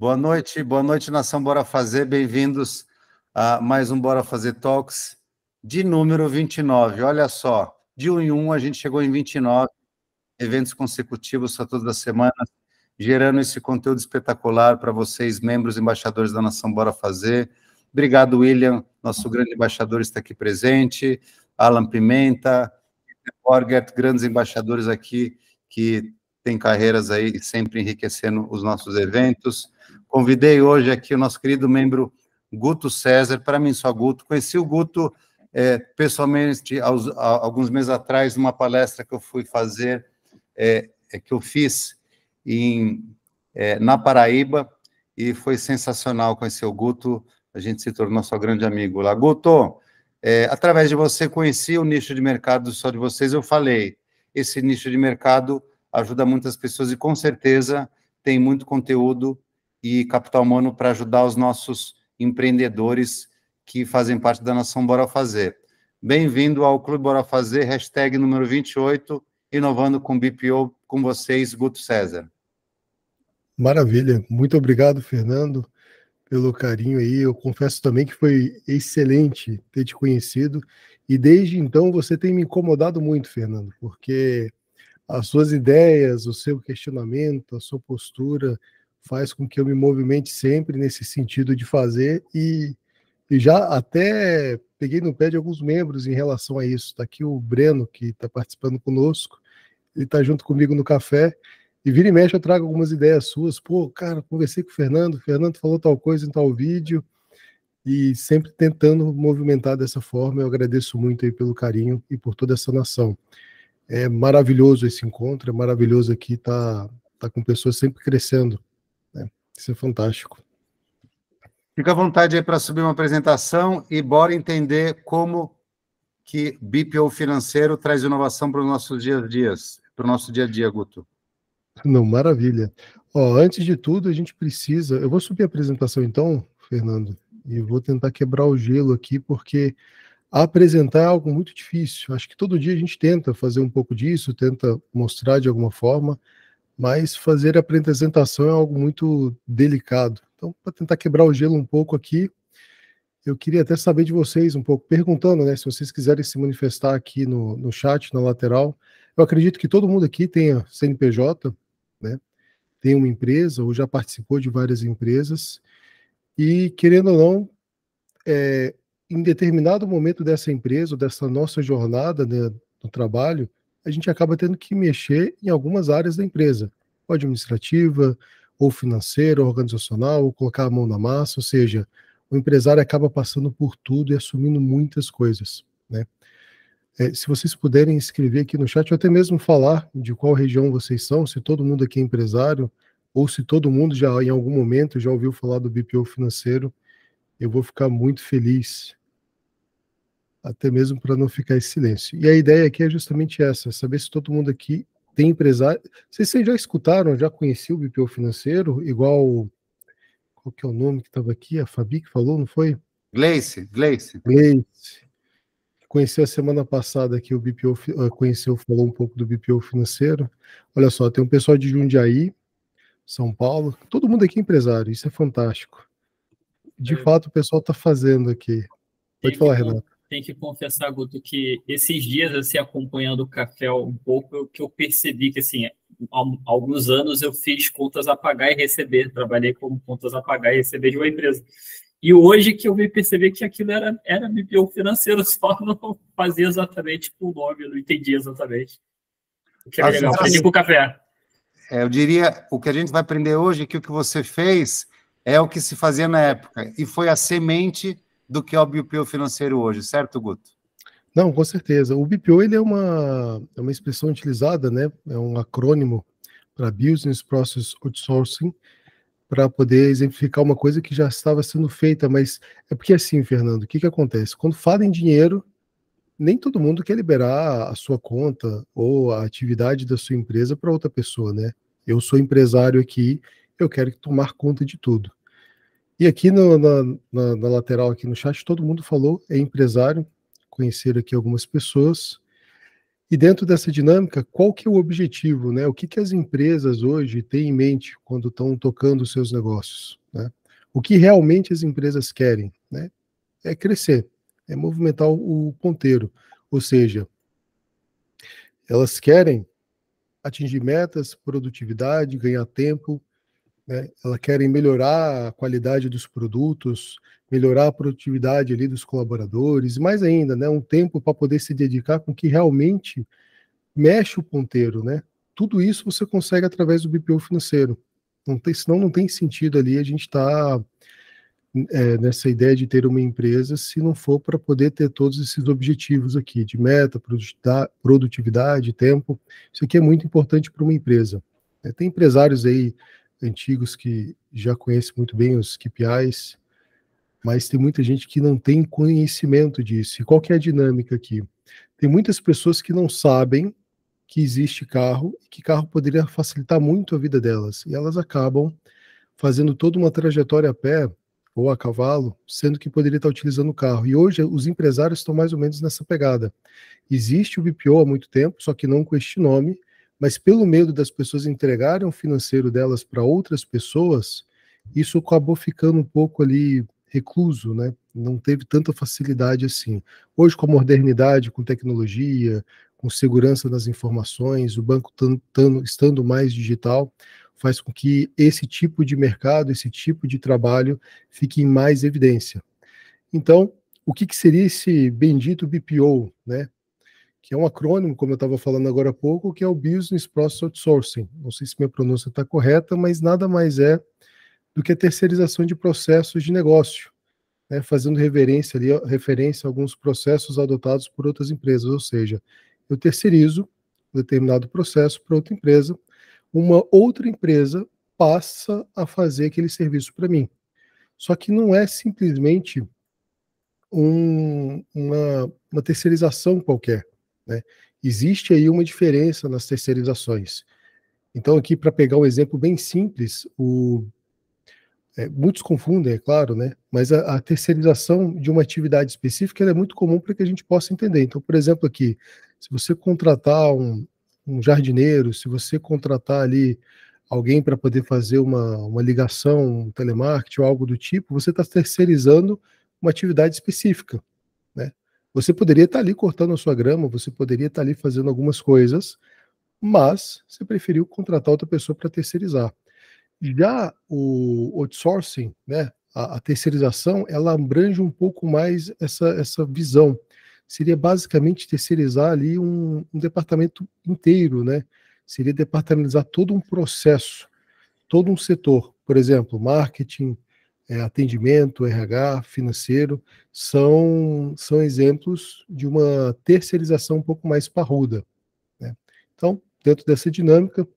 Boa noite, nação Bora Fazer. Bem-vindos a mais um Bora Fazer Talks de número 29. Olha só, de 1 em 1 a gente chegou em 29 eventos consecutivos a todas as semanas, gerando esse conteúdo espetacular para vocês, membros e embaixadores da nação Bora Fazer. Obrigado, William, nosso grande embaixador está aqui presente, Alan Pimenta, Borgert, grandes embaixadores aqui que têm carreiras aí sempre enriquecendo os nossos eventos. Convidei hoje aqui o nosso querido membro Guto César, para mim só Guto. Conheci o Guto pessoalmente alguns meses atrás, numa palestra que eu fui fazer, que eu fiz na Paraíba, e foi sensacional conhecer o Guto. A gente se tornou seu grande amigo lá. Guto, através de você, conheci o nicho de mercado só de vocês. Eu falei, esse nicho de mercado ajuda muitas pessoas e, com certeza, tem muito conteúdo e capital humano para ajudar os nossos empreendedores que fazem parte da nação Bora Fazer. Bem-vindo ao Clube Bora Fazer, hashtag número 28, inovando com BPO, com vocês, Guto César. Maravilha, muito obrigado, Fernando, pelo carinho aí. Eu confesso também que foi excelente ter te conhecido, e desde então você tem me incomodado muito, Fernando, porque as suas ideias, o seu questionamento, a sua postura faz com que eu me movimente sempre nesse sentido de fazer, e já até peguei no pé de alguns membros em relação a isso. Está aqui o Breno, que está participando conosco, ele está junto comigo no café, e vira e mexe eu trago algumas ideias suas. Pô, cara, conversei com o Fernando falou tal coisa em tal vídeo, e sempre tentando movimentar dessa forma. Eu agradeço muito aí pelo carinho e por toda essa nação. É maravilhoso esse encontro, é maravilhoso aqui tá com pessoas sempre crescendo, né? Isso é fantástico. Fica à vontade aí para subir uma apresentação e bora entender como que BPO financeiro traz inovação para os nossos dias, para o nosso dia a dia, Guto. Não, maravilha. Ó, antes de tudo, a gente precisa... Eu vou subir a apresentação então, Fernando, e vou tentar quebrar o gelo aqui, porque apresentar é algo muito difícil. Acho que todo dia a gente tenta fazer um pouco disso, tenta mostrar de alguma forma, mas fazer a apresentação é algo muito delicado. Então, para tentar quebrar o gelo um pouco aqui, eu queria até saber de vocês um pouco, perguntando, né, se vocês quiserem se manifestar aqui no chat, na lateral. Eu acredito que todo mundo aqui tenha CNPJ, né, tem uma empresa ou já participou de várias empresas, e querendo ou não, em determinado momento dessa empresa, ou dessa nossa jornada, né, no trabalho, a gente acaba tendo que mexer em algumas áreas da empresa, ou administrativa, ou financeira, ou organizacional, ou colocar a mão na massa. Ou seja, o empresário acaba passando por tudo e assumindo muitas coisas, né? Se vocês puderem escrever aqui no chat, ou até mesmo falar de qual região vocês são, se todo mundo aqui é empresário, ou se todo mundo já, em algum momento, já ouviu falar do BPO financeiro, eu vou ficar muito feliz, até mesmo para não ficar em silêncio. E a ideia aqui é justamente essa, saber se todo mundo aqui tem empresário. Vocês já escutaram, já conheciam o BPO financeiro, igual, qual que é o nome que estava aqui? A Fabi que falou, não foi? Gleice. Gleice. Conheceu a semana passada aqui o BPO, falou um pouco do BPO financeiro. Olha só, tem um pessoal de Jundiaí, São Paulo, todo mundo aqui é empresário, isso é fantástico. De fato, o pessoal está fazendo aqui. Pode falar, Renato. Tem que confessar, Guto, que esses dias, assim, acompanhando o café um pouco, que eu percebi que, assim, há alguns anos eu fiz contas a pagar e receber, trabalhei como contas a pagar e receber de uma empresa. E hoje que eu vim perceber que aquilo era BPO financeiro, só não fazia exatamente com o nome, eu não entendi exatamente. O que era legal, aprendi com o café. Eu diria, o que a gente vai aprender hoje é que o que você fez é o que se fazia na época, e foi a semente do que é o BPO financeiro hoje, certo, Guto? Não, com certeza. O BPO ele é uma expressão utilizada, né? É um acrônimo para Business Process Outsourcing, para poder exemplificar uma coisa que já estava sendo feita, mas é porque assim, Fernando, o que acontece? Quando fala em dinheiro, nem todo mundo quer liberar a sua conta ou a atividade da sua empresa para outra pessoa, né? Eu sou empresário aqui, eu quero tomar conta de tudo. E aqui na lateral, aqui no chat, todo mundo falou, é empresário, conhecer aqui algumas pessoas. E dentro dessa dinâmica, qual que é o objetivo, né? O que as empresas hoje têm em mente quando estão tocando os seus negócios, né? O que realmente as empresas querem, né? É crescer, é movimentar o ponteiro, ou seja, elas querem atingir metas, produtividade, ganhar tempo, né? Elas querem melhorar a qualidade dos produtos, melhorar a produtividade ali dos colaboradores, e mais ainda, né? Um tempo para poder se dedicar com o que realmente mexe o ponteiro, né? Tudo isso você consegue através do BPO financeiro. Não tem, senão não tem sentido ali a gente estar nessa ideia de ter uma empresa se não for para poder ter todos esses objetivos aqui, de meta, produtividade, tempo. Isso aqui é muito importante para uma empresa. Tem empresários aí antigos que já conhecem muito bem os KPIs, mas tem muita gente que não tem conhecimento disso. E qual que é a dinâmica aqui? Tem muitas pessoas que não sabem que existe carro, e que carro poderia facilitar muito a vida delas. E elas acabam fazendo toda uma trajetória a pé ou a cavalo, sendo que poderia estar utilizando o carro. E hoje os empresários estão mais ou menos nessa pegada. Existe o BPO há muito tempo, só que não com este nome, mas pelo medo das pessoas entregarem o financeiro delas para outras pessoas, isso acabou ficando um pouco ali recluso, né? Não teve tanta facilidade assim. Hoje, com a modernidade, com tecnologia, com segurança das informações, o banco estando mais digital, faz com que esse tipo de mercado, esse tipo de trabalho fique em mais evidência. Então, o que seria esse bendito BPO, né? Que é um acrônimo, como eu estava falando agora há pouco, que é o Business Process Outsourcing. Não sei se minha pronúncia está correta, mas nada mais é do que a terceirização de processos de negócio, né? Fazendo referência a alguns processos adotados por outras empresas, ou seja, eu terceirizo um determinado processo para outra empresa, uma outra empresa passa a fazer aquele serviço para mim. Só que não é simplesmente uma terceirização qualquer, né? Existe aí uma diferença nas terceirizações. Então, aqui, para pegar um exemplo bem simples, muitos confundem, é claro, né? Mas a terceirização de uma atividade específica é muito comum para que a gente possa entender. Então, por exemplo, aqui, se você contratar um jardineiro, se você contratar ali alguém para poder fazer uma ligação, um telemarketing ou algo do tipo, você está terceirizando uma atividade específica, né? Você poderia estar ali cortando a sua grama, você poderia estar ali fazendo algumas coisas, mas você preferiu contratar outra pessoa para terceirizar. Já o outsourcing, né, a terceirização, ela abrange um pouco mais essa visão. Seria basicamente terceirizar ali um departamento inteiro, né? Seria departamentalizar todo um processo, todo um setor. Por exemplo, marketing, atendimento, RH, financeiro, são exemplos de uma terceirização um pouco mais parruda, né? Então, dentro dessa dinâmica,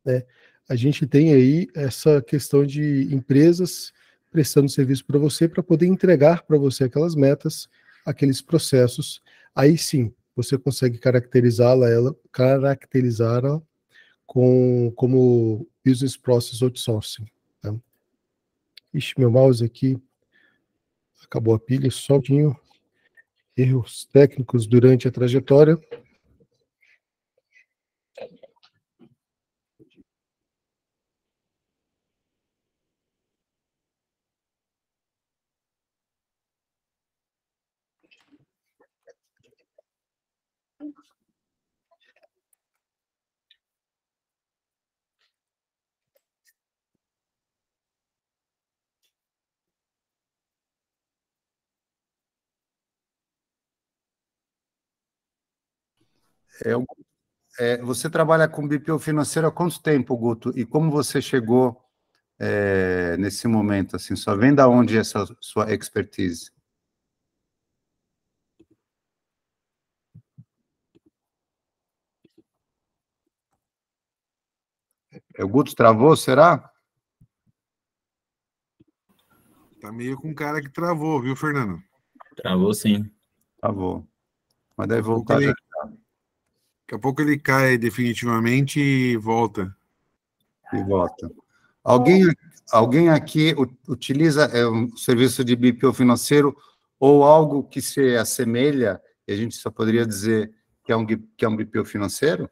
né, a gente tem aí essa questão de empresas prestando serviço para você para poder entregar para você aquelas metas, aqueles processos. Aí sim, você consegue caracterizá-la como Business Process Outsourcing. Tá? Ixi, meu mouse aqui acabou a pilha, só um pouquinho. Erros técnicos durante a trajetória. Você trabalha com BPO financeiro há quanto tempo, Guto? E como você chegou nesse momento? Assim, só vem da onde essa sua expertise? O Guto travou, será? Tá meio com cara que travou, viu, Fernando? Travou sim. Travou. Mas deve voltar. Daqui a pouco ele cai definitivamente e volta. E volta. Alguém aqui utiliza um serviço de BPO financeiro ou algo que se assemelha, e a gente só poderia dizer que é um BPO financeiro?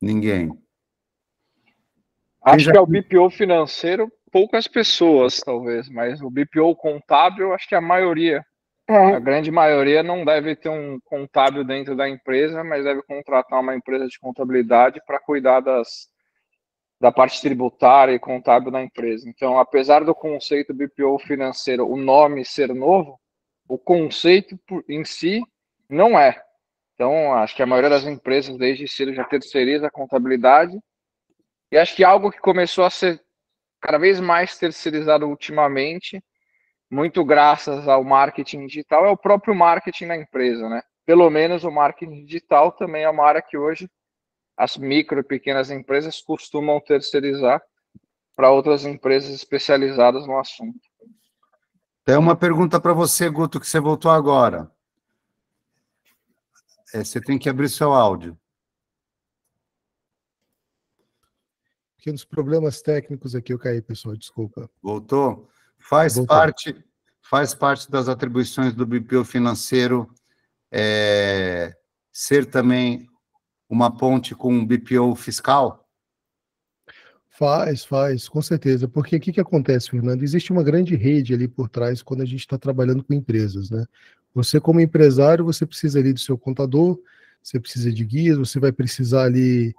Ninguém. Acho que é o BPO financeiro, poucas pessoas, talvez, mas o BPO contábil, acho que a maioria, a grande maioria não deve ter um contábil dentro da empresa, mas deve contratar uma empresa de contabilidade para cuidar da parte tributária e contábil da empresa. Então, apesar do conceito BPO financeiro, o nome ser novo, o conceito em si não é. Então, acho que a maioria das empresas, desde cedo, já terceiriza a contabilidade. E acho que algo que começou a ser cada vez mais terceirizado ultimamente, muito graças ao marketing digital, é o próprio marketing da empresa, né? Pelo menos o marketing digital também é uma área que hoje as micro e pequenas empresas costumam terceirizar para outras empresas especializadas no assunto. Tem uma pergunta para você, Guto, que você voltou agora. Você tem que abrir seu áudio. Pequenos problemas técnicos aqui, eu caí, pessoal, desculpa. Voltou? Faz parte das atribuições do BPO financeiro ser também uma ponte com o BPO fiscal? Faz, com certeza. Porque o que acontece, Fernando? Existe uma grande rede ali por trás quando a gente está trabalhando com empresas, né? Você, como empresário, você precisa ali do seu contador, você precisa de guias, você vai precisar ali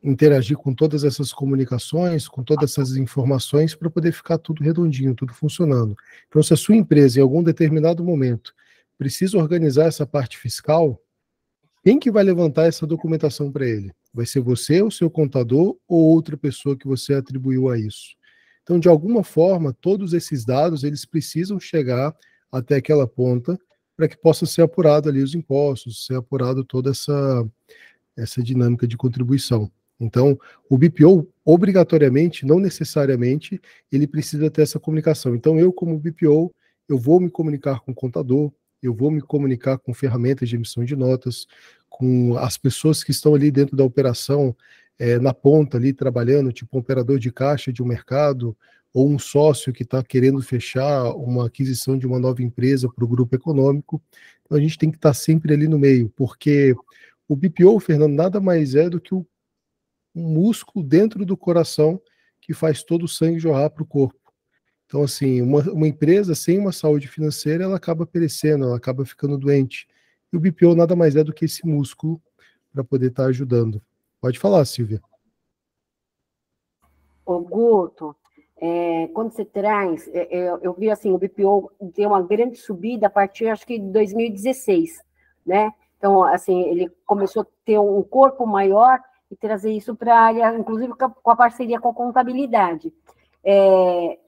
interagir com todas essas comunicações, com todas essas informações para poder ficar tudo redondinho, tudo funcionando. Então, se a sua empresa, em algum determinado momento, precisa organizar essa parte fiscal, quem que vai levantar essa documentação para ele? Vai ser você, o seu contador ou outra pessoa que você atribuiu a isso? Então, de alguma forma, todos esses dados, eles precisam chegar até aquela ponta para que possa ser apurado ali os impostos, ser apurado toda essa dinâmica de contribuição. Então, o BPO, obrigatoriamente, não necessariamente, ele precisa ter essa comunicação. Então, eu, como BPO, eu vou me comunicar com o contador, eu vou me comunicar com ferramentas de emissão de notas, com as pessoas que estão ali dentro da operação, na ponta ali, trabalhando, tipo um operador de caixa de um mercado, ou um sócio que está querendo fechar uma aquisição de uma nova empresa para o grupo econômico. Então, a gente tem que estar sempre ali no meio, porque o BPO, Fernando, nada mais é do que um músculo dentro do coração que faz todo o sangue jorrar para o corpo. Então, assim, uma empresa sem uma saúde financeira, ela acaba perecendo, ela acaba ficando doente. E o BPO nada mais é do que esse músculo para poder estar ajudando. Pode falar, Silvia. Ô, Guto, quando você traz, eu vi assim, o BPO deu uma grande subida a partir, acho que, de 2016, né? Então, assim, ele começou a ter um corpo maior e trazer isso para a área, inclusive com a parceria com a contabilidade.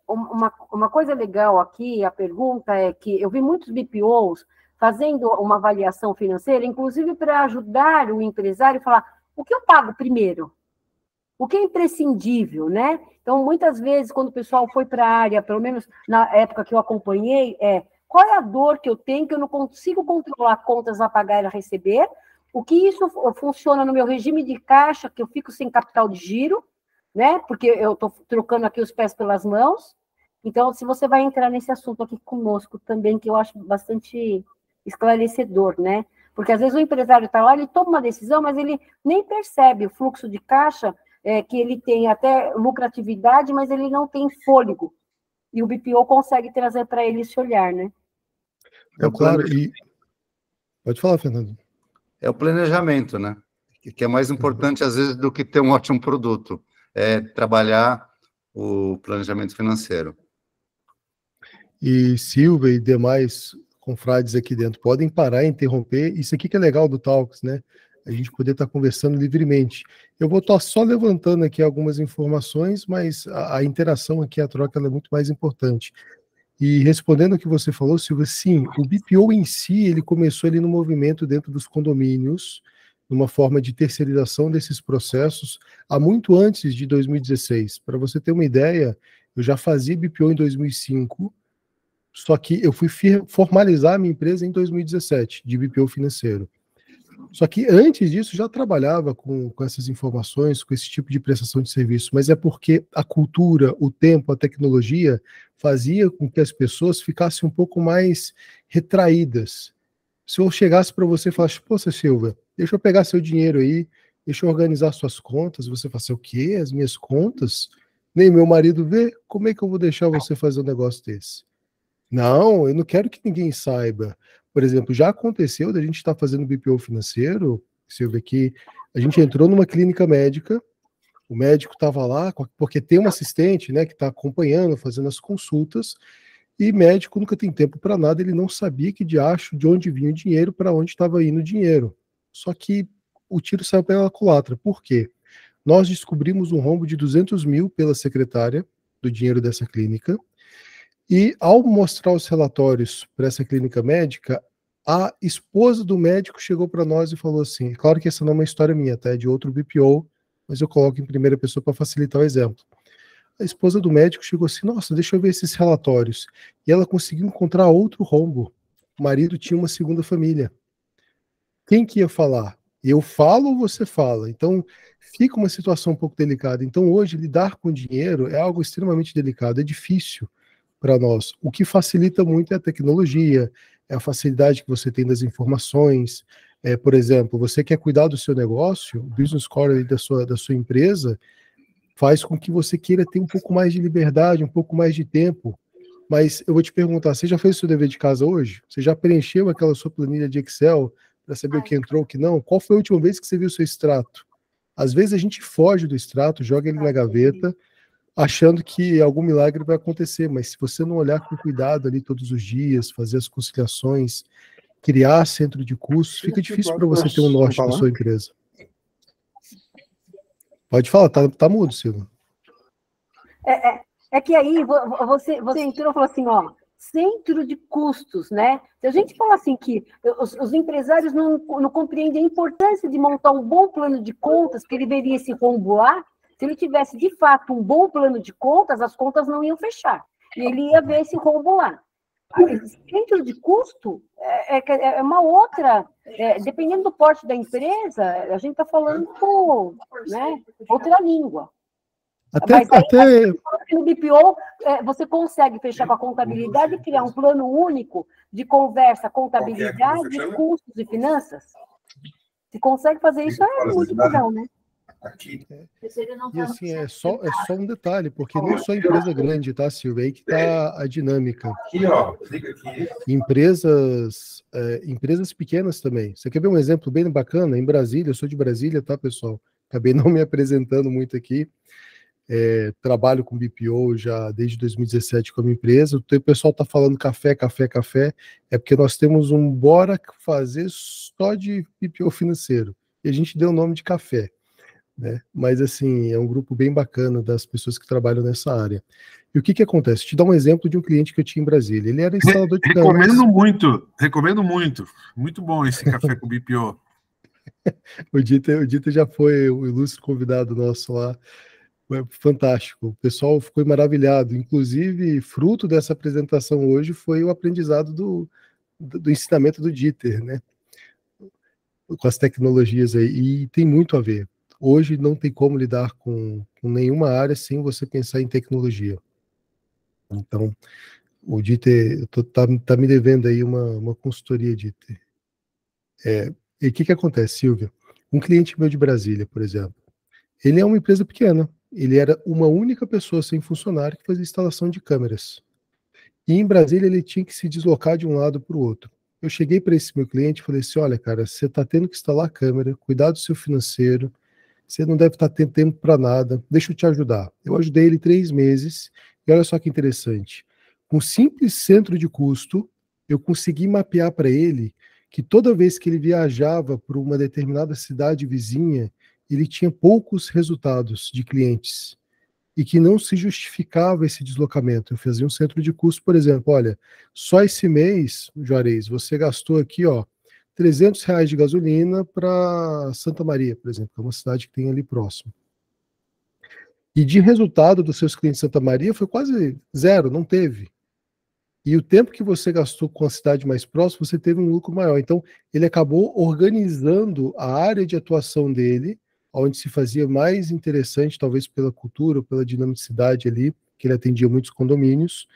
Uma coisa legal aqui, a pergunta é que eu vi muitos BPOs fazendo uma avaliação financeira, inclusive para ajudar o empresário a falar o que eu pago primeiro, o que é imprescindível, né? Então, muitas vezes, quando o pessoal foi para a área, pelo menos na época que eu acompanhei, qual é a dor que eu tenho, que eu não consigo controlar contas a pagar e a receber, o que isso funciona no meu regime de caixa, que eu fico sem capital de giro, né? Porque eu estou trocando aqui os pés pelas mãos. Então, se você vai entrar nesse assunto aqui conosco também, que eu acho bastante esclarecedor, né? Porque às vezes o empresário está lá, ele toma uma decisão, mas ele nem percebe o fluxo de caixa, que ele tem até lucratividade, mas ele não tem fôlego. E o BPO consegue trazer para ele esse olhar, né? Claro, e... Pode falar, Fernando. É o planejamento, né? Que é mais importante, às vezes, do que ter um ótimo produto. É trabalhar o planejamento financeiro. E Silvia e demais confrades aqui dentro podem parar e interromper. Isso aqui que é legal do Talks, né? A gente poder estar conversando livremente. Eu vou estar só levantando aqui algumas informações, mas a interação aqui, a troca, ela é muito mais importante. E respondendo ao que você falou, Silvia, sim, o BPO em si, ele começou ali no movimento dentro dos condomínios, numa forma de terceirização desses processos, há muito antes de 2016. Para você ter uma ideia, eu já fazia BPO em 2005, só que eu fui formalizar a minha empresa em 2017, de BPO financeiro. Só que antes disso já trabalhava com essas informações, com esse tipo de prestação de serviço, mas é porque a cultura, o tempo, a tecnologia fazia com que as pessoas ficassem um pouco mais retraídas. Se eu chegasse para você e falasse, poxa, Silvia, deixa eu pegar seu dinheiro aí, deixa eu organizar suas contas, você fala assim, o quê? As minhas contas? Nem meu marido vê? Como é que eu vou deixar você fazer um negócio desse? Não, eu não quero que ninguém saiba. Por exemplo, já aconteceu da gente estar fazendo BPO financeiro, Silvia, que a gente entrou numa clínica médica, o médico estava lá, porque tem um assistente, né, que está acompanhando, fazendo as consultas, e médico nunca tem tempo para nada, ele não sabia que de onde vinha o dinheiro, para onde estava indo o dinheiro. Só que o tiro saiu pela culatra. Por quê? Nós descobrimos um rombo de 200 mil pela secretária do dinheiro dessa clínica, e ao mostrar os relatórios para essa clínica médica, a esposa do médico chegou para nós e falou assim, claro que essa não é uma história minha, tá? É de outro BPO, mas eu coloco em primeira pessoa para facilitar o exemplo. A esposa do médico chegou assim, nossa, deixa eu ver esses relatórios. E ela conseguiu encontrar outro rombo. O marido tinha uma segunda família. Quem que ia falar? Eu falo ou você fala? Então, fica uma situação um pouco delicada. Então, hoje, lidar com dinheiro é algo extremamente delicado, é difícil para nós. O que facilita muito é a tecnologia, é a facilidade que você tem das informações. Por exemplo, você quer cuidar do seu negócio, o business core da sua empresa faz com que você queira ter um pouco mais de liberdade, um pouco mais de tempo. Mas eu vou te perguntar, você já fez o seu dever de casa hoje? Você já preencheu aquela sua planilha de Excel para saber o que entrou, o que não? Qual foi a última vez que você viu o seu extrato? Às vezes a gente foge do extrato, joga ele na gaveta, achando que algum milagre vai acontecer, mas se você não olhar com cuidado ali todos os dias, fazer as conciliações, criar centro de custos, fica difícil para você ter um norte na sua empresa. Pode falar, tá mudo, Silvia. É que aí você entrou e falou assim, ó, centro de custos, né? Se a gente fala assim que os empresários não compreendem a importância de montar um bom plano de contas, que ele veria esse rombo lá, se ele tivesse, de fato, um bom plano de contas, as contas não iam fechar. E ele ia ver esse rombo lá. Centro de custo é uma outra... dependendo do porte da empresa, a gente está falando né, outra língua. Mas aí, no BPO, você consegue fechar com a contabilidade e criar um plano único de conversa, contabilidade, custos e finanças. Se consegue fazer isso, é muito legal, né? E assim, é só um detalhe, porque não só empresa grande, tá, Silvia? Aí que tá a dinâmica. Empresas pequenas também. Você quer ver um exemplo bem bacana? Em Brasília, eu sou de Brasília, tá, pessoal? Acabei não me apresentando muito aqui. Trabalho com BPO já desde 2017 como empresa. O pessoal tá falando café, é porque nós temos um bora fazer só de BPO financeiro. E a gente deu o nome de café. Né? Mas assim, é um grupo bem bacana das pessoas que trabalham nessa área. E o que acontece? Te dar um exemplo de um cliente que eu tinha em Brasília. Ele era instalador de câmeras. Recomendo muito. Muito bom esse café com BPO. O Dieter já foi o ilustre convidado nosso lá. Foi fantástico. O pessoal ficou maravilhado. Inclusive, fruto dessa apresentação hoje foi o aprendizado do ensinamento do Dieter, né? Com as tecnologias aí. E tem muito a ver. Hoje não tem como lidar com nenhuma área sem você pensar em tecnologia. Então, o Dieter tá me devendo aí uma consultoria, Dieter. E o que acontece, Silvia? Um cliente meu de Brasília, por exemplo, ele é uma empresa pequena. Ele era uma única pessoa sem funcionário que fazia instalação de câmeras. E em Brasília ele tinha que se deslocar de um lado para o outro. Eu cheguei para esse meu cliente e falei assim, olha, cara, você está tendo que instalar a câmera, cuidar do seu financeiro, você não deve estar tendo tempo para nada, deixa eu te ajudar. Eu ajudei ele 3 meses, e olha só que interessante. Com um simples centro de custo, eu consegui mapear para ele que toda vez que ele viajava para uma determinada cidade vizinha, ele tinha poucos resultados de clientes, e que não se justificava esse deslocamento. Eu fazia um centro de custo, por exemplo, olha, só esse mês, Juarez, você gastou aqui, ó, R$300 de gasolina para Santa Maria, por exemplo, que é uma cidade que tem ali próximo. E de resultado dos seus clientes de Santa Maria foi quase zero, não teve. E o tempo que você gastou com a cidade mais próxima, você teve um lucro maior. Então, ele acabou organizando a área de atuação dele, onde se fazia mais interessante, talvez pela cultura, pela dinamicidade ali, que ele atendia muitos condomínios,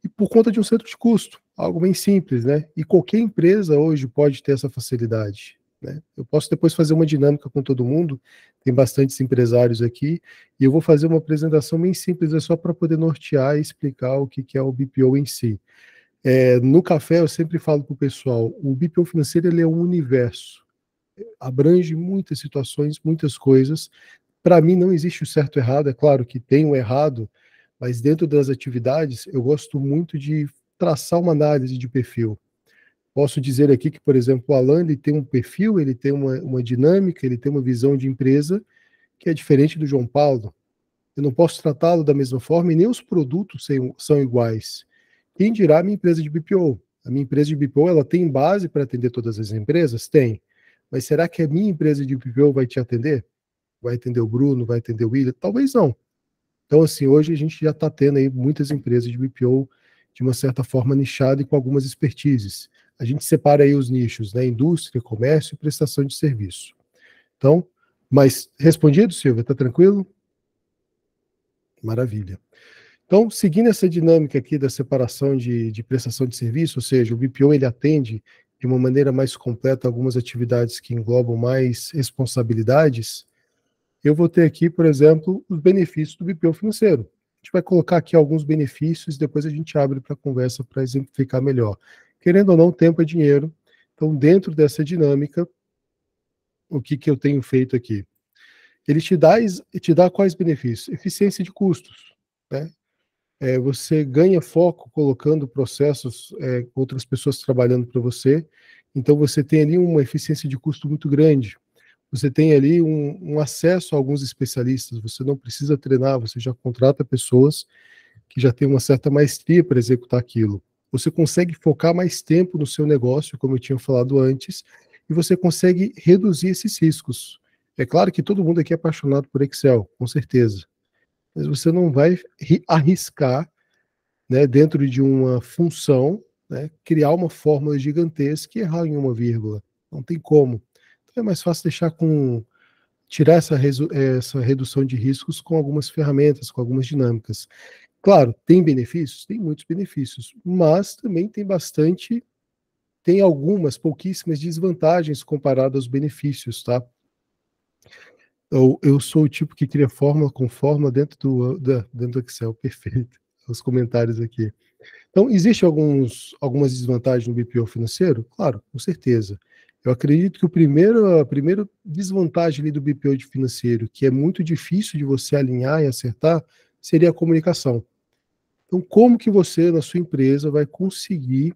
e por conta de um centro de custo, algo bem simples, né? E qualquer empresa hoje pode ter essa facilidade, né? Eu posso depois fazer uma dinâmica com todo mundo, tem bastantes empresários aqui, e eu vou fazer uma apresentação bem simples, é só para poder nortear e explicar o que é o BPO em si. No café, eu sempre falo para o pessoal, o BPO financeiro ele é um universo, abrange muitas situações, muitas coisas. Para mim, não existe o certo e errado, é claro que tem o errado, mas dentro das atividades, eu gosto muito de traçar uma análise de perfil. Posso dizer aqui que, por exemplo, o Alan ele tem um perfil, ele tem uma dinâmica, ele tem uma visão de empresa que é diferente do João Paulo. Eu não posso tratá-lo da mesma forma e nem os produtos são iguais. Quem dirá a minha empresa de BPO? A minha empresa de BPO ela tem base para atender todas as empresas? Tem. Mas será que a minha empresa de BPO vai te atender? Vai atender o Bruno? Vai atender o William? Talvez não. Então, assim, hoje a gente já está tendo aí muitas empresas de BPO de uma certa forma nichada e com algumas expertises. A gente separa aí os nichos, né? Indústria, comércio e prestação de serviço. Então, mas respondido, Silvia? Está tranquilo? Maravilha. Então, seguindo essa dinâmica aqui da separação de prestação de serviço, ou seja, o BPO ele atende de uma maneira mais completa algumas atividades que englobam mais responsabilidades, eu vou ter aqui, por exemplo, os benefícios do BPO financeiro. A gente vai colocar aqui alguns benefícios, depois a gente abre para a conversa para exemplificar melhor. Querendo ou não, tempo é dinheiro. Então, dentro dessa dinâmica, o que eu tenho feito aqui? Ele te dá quais benefícios? Eficiência de custos, né? Você ganha foco colocando processos, outras pessoas trabalhando para você, então você tem ali uma eficiência de custo muito grande. Você tem ali um acesso a alguns especialistas, você não precisa treinar, você já contrata pessoas que já têm uma certa maestria para executar aquilo. Você consegue focar mais tempo no seu negócio, como eu tinha falado antes, e você consegue reduzir esses riscos. É claro que todo mundo aqui é apaixonado por Excel, com certeza, mas você não vai arriscar, né, dentro de uma função, né, criar uma fórmula gigantesca e errar em uma vírgula. Não tem como. Então é mais fácil tirar essa redução de riscos com algumas ferramentas, com algumas dinâmicas. Claro, tem benefícios? Tem muitos benefícios, mas também tem algumas pouquíssimas desvantagens comparado aos benefícios, tá? Eu sou o tipo que cria fórmula com fórmula dentro do Excel, perfeito. Os comentários aqui. Então, existem algumas desvantagens no BPO financeiro? Claro, com certeza. Eu acredito que a primeira desvantagem ali do BPO financeiro, que é muito difícil de você alinhar e acertar, seria a comunicação. Então, como que você, na sua empresa, vai conseguir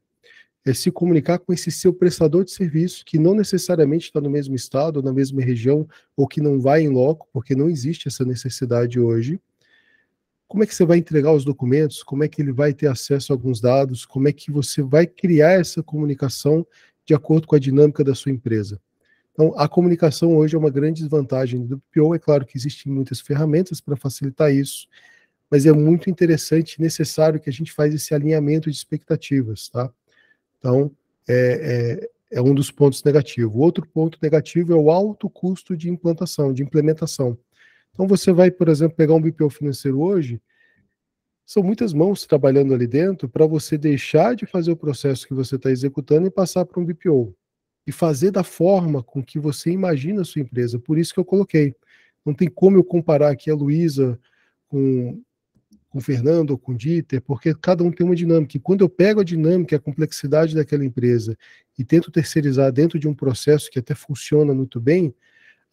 se comunicar com esse seu prestador de serviço, que não necessariamente está no mesmo estado, ou na mesma região, ou que não vai em loco, porque não existe essa necessidade hoje. Como é que você vai entregar os documentos? Como é que ele vai ter acesso a alguns dados? Como é que você vai criar essa comunicação de acordo com a dinâmica da sua empresa? Então, a comunicação hoje é uma grande desvantagem do BPO. É claro que existem muitas ferramentas para facilitar isso, mas é muito interessante e necessário que a gente faça esse alinhamento de expectativas, tá? Então, é um dos pontos negativos. O outro ponto negativo é o alto custo de implantação, de implementação. Então, você vai, por exemplo, pegar um BPO financeiro hoje, são muitas mãos trabalhando ali dentro para você deixar de fazer o processo que você está executando e passar para um BPO. E fazer da forma com que você imagina a sua empresa. Por isso que eu coloquei. Não tem como eu comparar aqui a Luísa com o Fernando ou com o Dieter, porque cada um tem uma dinâmica. E quando eu pego a dinâmica, a complexidade daquela empresa e tento terceirizar dentro de um processo que até funciona muito bem,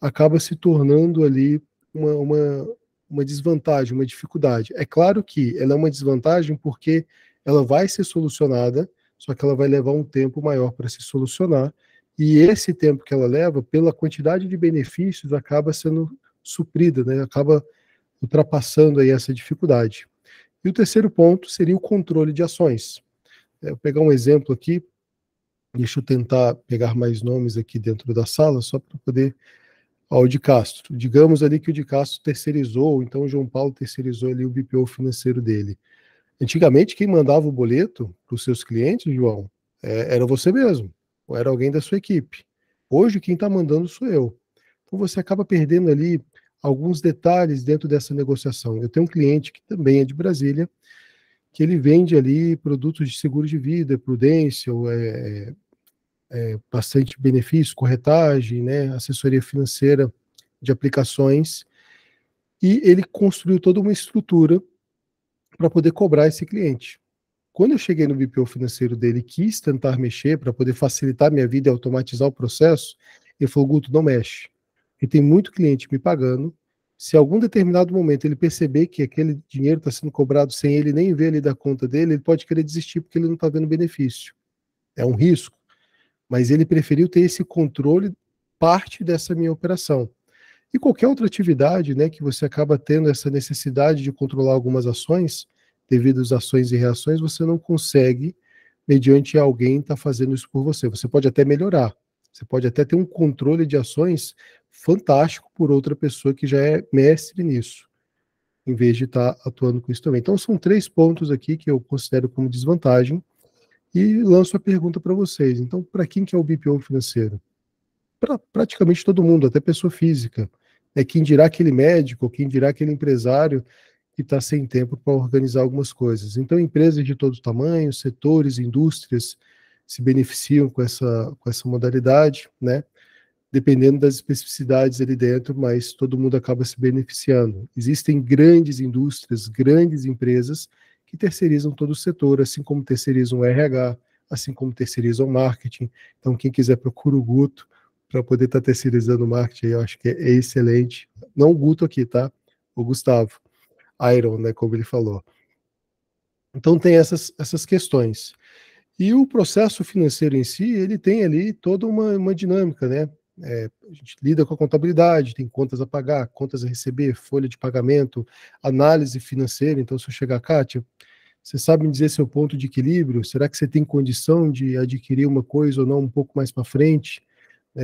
acaba se tornando ali uma desvantagem, uma dificuldade. É claro que ela é uma desvantagem porque ela vai ser solucionada, só que ela vai levar um tempo maior para se solucionar, e esse tempo que ela leva, pela quantidade de benefícios, acaba sendo suprida, né? Acaba ultrapassando aí essa dificuldade. E o terceiro ponto seria o controle de ações. Eu vou pegar um exemplo aqui, deixa eu tentar pegar mais nomes aqui dentro da sala, só para poder... o de Castro. Digamos ali que o de Castro terceirizou, então o João Paulo terceirizou ali o BPO financeiro dele. Antigamente, quem mandava o boleto para os seus clientes, João, era você mesmo, ou era alguém da sua equipe. Hoje, quem está mandando sou eu. Então, você acaba perdendo ali alguns detalhes dentro dessa negociação. Eu tenho um cliente que também é de Brasília, que ele vende ali produtos de seguro de vida, prudência, bastante benefício, corretagem, né, assessoria financeira de aplicações, e ele construiu toda uma estrutura para poder cobrar esse cliente. Quando eu cheguei no BPO financeiro dele e quis tentar mexer para poder facilitar minha vida e automatizar o processo, ele falou, Guto, não mexe. E tem muito cliente me pagando. Se em algum determinado momento ele perceber que aquele dinheiro está sendo cobrado sem ele nem ver ali da conta dele, ele pode querer desistir porque ele não está vendo benefício. É um risco. Mas ele preferiu ter esse controle, parte dessa minha operação. E qualquer outra atividade, né, que você acaba tendo essa necessidade de controlar algumas ações, devido às ações e reações, você não consegue, mediante alguém estar fazendo isso por você. Você pode até melhorar, você pode até ter um controle de ações fantástico por outra pessoa que já é mestre nisso, em vez de estar atuando com isso também. Então, são 3 pontos aqui que eu considero como desvantagem, e lanço a pergunta para vocês. Então, para quem que é o BPO financeiro? Para praticamente todo mundo, até pessoa física. Quem dirá aquele médico, quem dirá aquele empresário que está sem tempo para organizar algumas coisas. Então, empresas de todo tamanho, setores, indústrias se beneficiam com essa modalidade, né? Dependendo das especificidades ali dentro, mas todo mundo acaba se beneficiando. Existem grandes indústrias, grandes empresas que terceirizam todo o setor, assim como terceirizam o RH, assim como terceirizam o marketing. Então, quem quiser procura o Guto para poder estar terceirizando o marketing, eu acho que é excelente. Não o Guto aqui, tá? O Gustavo. Iron, né, como ele falou. Então tem essas questões. E o processo financeiro em si, ele tem ali toda uma dinâmica, né? A gente lida com a contabilidade, tem contas a pagar, contas a receber, folha de pagamento, análise financeira. Então, se eu chegar, Kátia, você sabe me dizer seu ponto de equilíbrio? Será que você tem condição de adquirir uma coisa ou não um pouco mais para frente?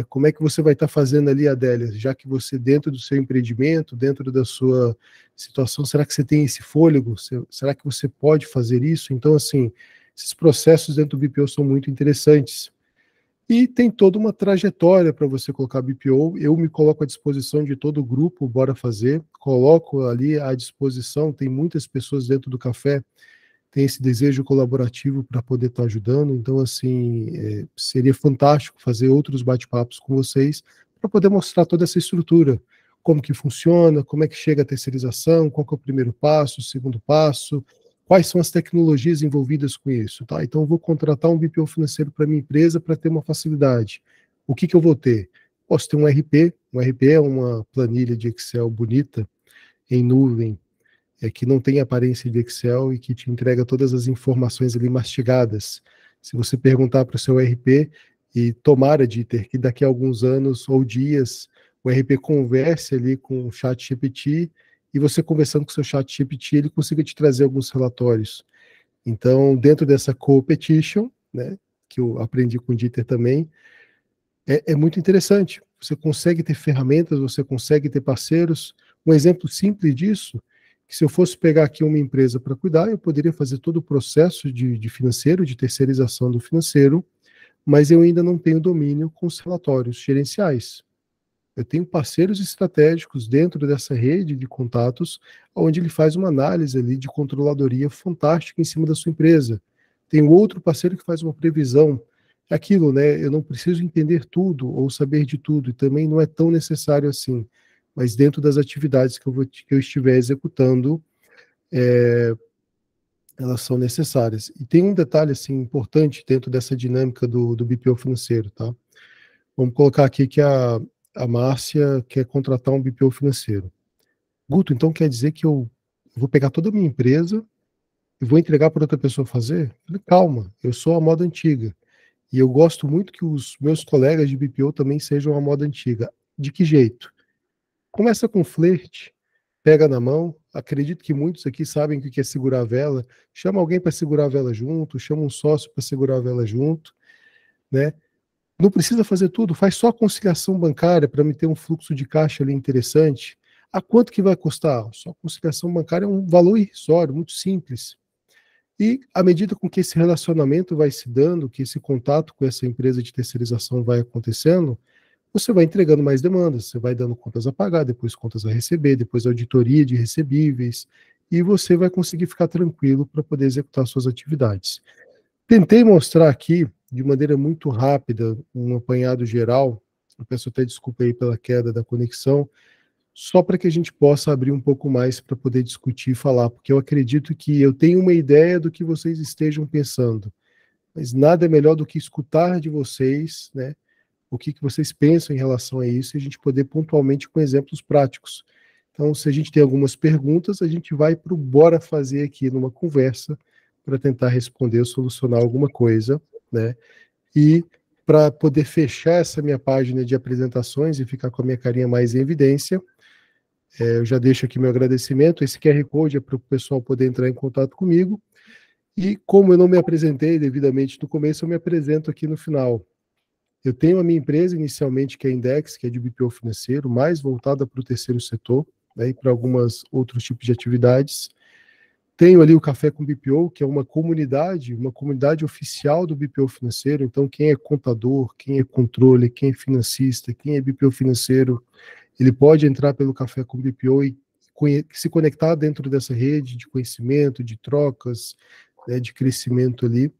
Como é que você vai estar fazendo ali, Adélia? Já que você, dentro do seu empreendimento, dentro da sua situação, será que você tem esse fôlego? Será que você pode fazer isso? Então, assim, esses processos dentro do BPO são muito interessantes. E tem toda uma trajetória para você colocar BPO. Eu me coloco à disposição de todo o grupo, bora fazer. Coloco ali à disposição, tem muitas pessoas dentro do café, tem esse desejo colaborativo para poder estar ajudando. Então, assim, seria fantástico fazer outros bate-papos com vocês para poder mostrar toda essa estrutura, como que funciona, como é que chega a terceirização, qual que é o primeiro passo, o segundo passo, quais são as tecnologias envolvidas com isso, tá? Então, eu vou contratar um BPO financeiro para minha empresa para ter uma facilidade. O que eu vou ter? Posso ter um RP é uma planilha de Excel bonita, em nuvem, que não tem aparência de Excel e que te entrega todas as informações ali mastigadas. Se você perguntar para o seu RP, e tomara, Dieter, que daqui a alguns anos ou dias o RP converse ali com o ChatGPT e você conversando com o seu ChatGPT, ele consiga te trazer alguns relatórios. Então, dentro dessa co-petition, né, que eu aprendi com o Dieter também, é muito interessante. Você consegue ter ferramentas, você consegue ter parceiros. Um exemplo simples disso, que se eu fosse pegar aqui uma empresa para cuidar, eu poderia fazer todo o processo de financeiro, de terceirização do financeiro, mas eu ainda não tenho domínio com os relatórios gerenciais. Eu tenho parceiros estratégicos dentro dessa rede de contatos, onde ele faz uma análise ali de controladoria fantástica em cima da sua empresa. Tem outro parceiro que faz uma previsão. É aquilo, né? Eu não preciso entender tudo ou saber de tudo, e também não é tão necessário assim. Mas dentro das atividades que eu estiver executando, elas são necessárias. E tem um detalhe assim, importante dentro dessa dinâmica do BPO financeiro, tá? Vamos colocar aqui que a Márcia quer contratar um BPO financeiro. Guto, então quer dizer que eu vou pegar toda a minha empresa e vou entregar para outra pessoa fazer? Falei, calma, eu sou a moda antiga. E eu gosto muito que os meus colegas de BPO também sejam a moda antiga. De que jeito? Começa com flerte, pega na mão. Acredito que muitos aqui sabem o que é segurar a vela. Chama alguém para segurar a vela junto, chama um sócio para segurar a vela junto, né? Não precisa fazer tudo, faz só a conciliação bancária para me ter um fluxo de caixa ali interessante. A quanto que vai custar? Só a conciliação bancária é um valor irrisório, muito simples. E à medida com que esse relacionamento vai se dando, que esse contato com essa empresa de terceirização vai acontecendo, você vai entregando mais demandas, você vai dando contas a pagar, depois contas a receber, depois auditoria de recebíveis, e você vai conseguir ficar tranquilo para poder executar suas atividades. Tentei mostrar aqui, de maneira muito rápida, um apanhado geral, eu peço até desculpa aí pela queda da conexão, só para que a gente possa abrir um pouco mais para poder discutir e falar, porque eu acredito que eu tenho uma ideia do que vocês estejam pensando, mas nada é melhor do que escutar de vocês, né, o que vocês pensam em relação a isso, e a gente poder pontualmente com exemplos práticos. Então, se a gente tem algumas perguntas, a gente vai para o Bora Fazer aqui numa conversa, para tentar responder ou solucionar alguma coisa, né, e para poder fechar essa minha página de apresentações e ficar com a minha carinha mais em evidência, eu já deixo aqui meu agradecimento. Esse QR Code é para o pessoal poder entrar em contato comigo. E como eu não me apresentei devidamente no começo, eu me apresento aqui no final. Eu tenho a minha empresa inicialmente, que é a Index, que é de BPO financeiro, mais voltada para o terceiro setor, né, e para alguns outros tipos de atividades. Tenho ali o Café com BPO, que é uma comunidade oficial do BPO financeiro. Então, quem é contador, quem é controle, quem é financista, quem é BPO financeiro, ele pode entrar pelo Café com BPO e se conectar dentro dessa rede de conhecimento, de trocas, né, de crescimento ali.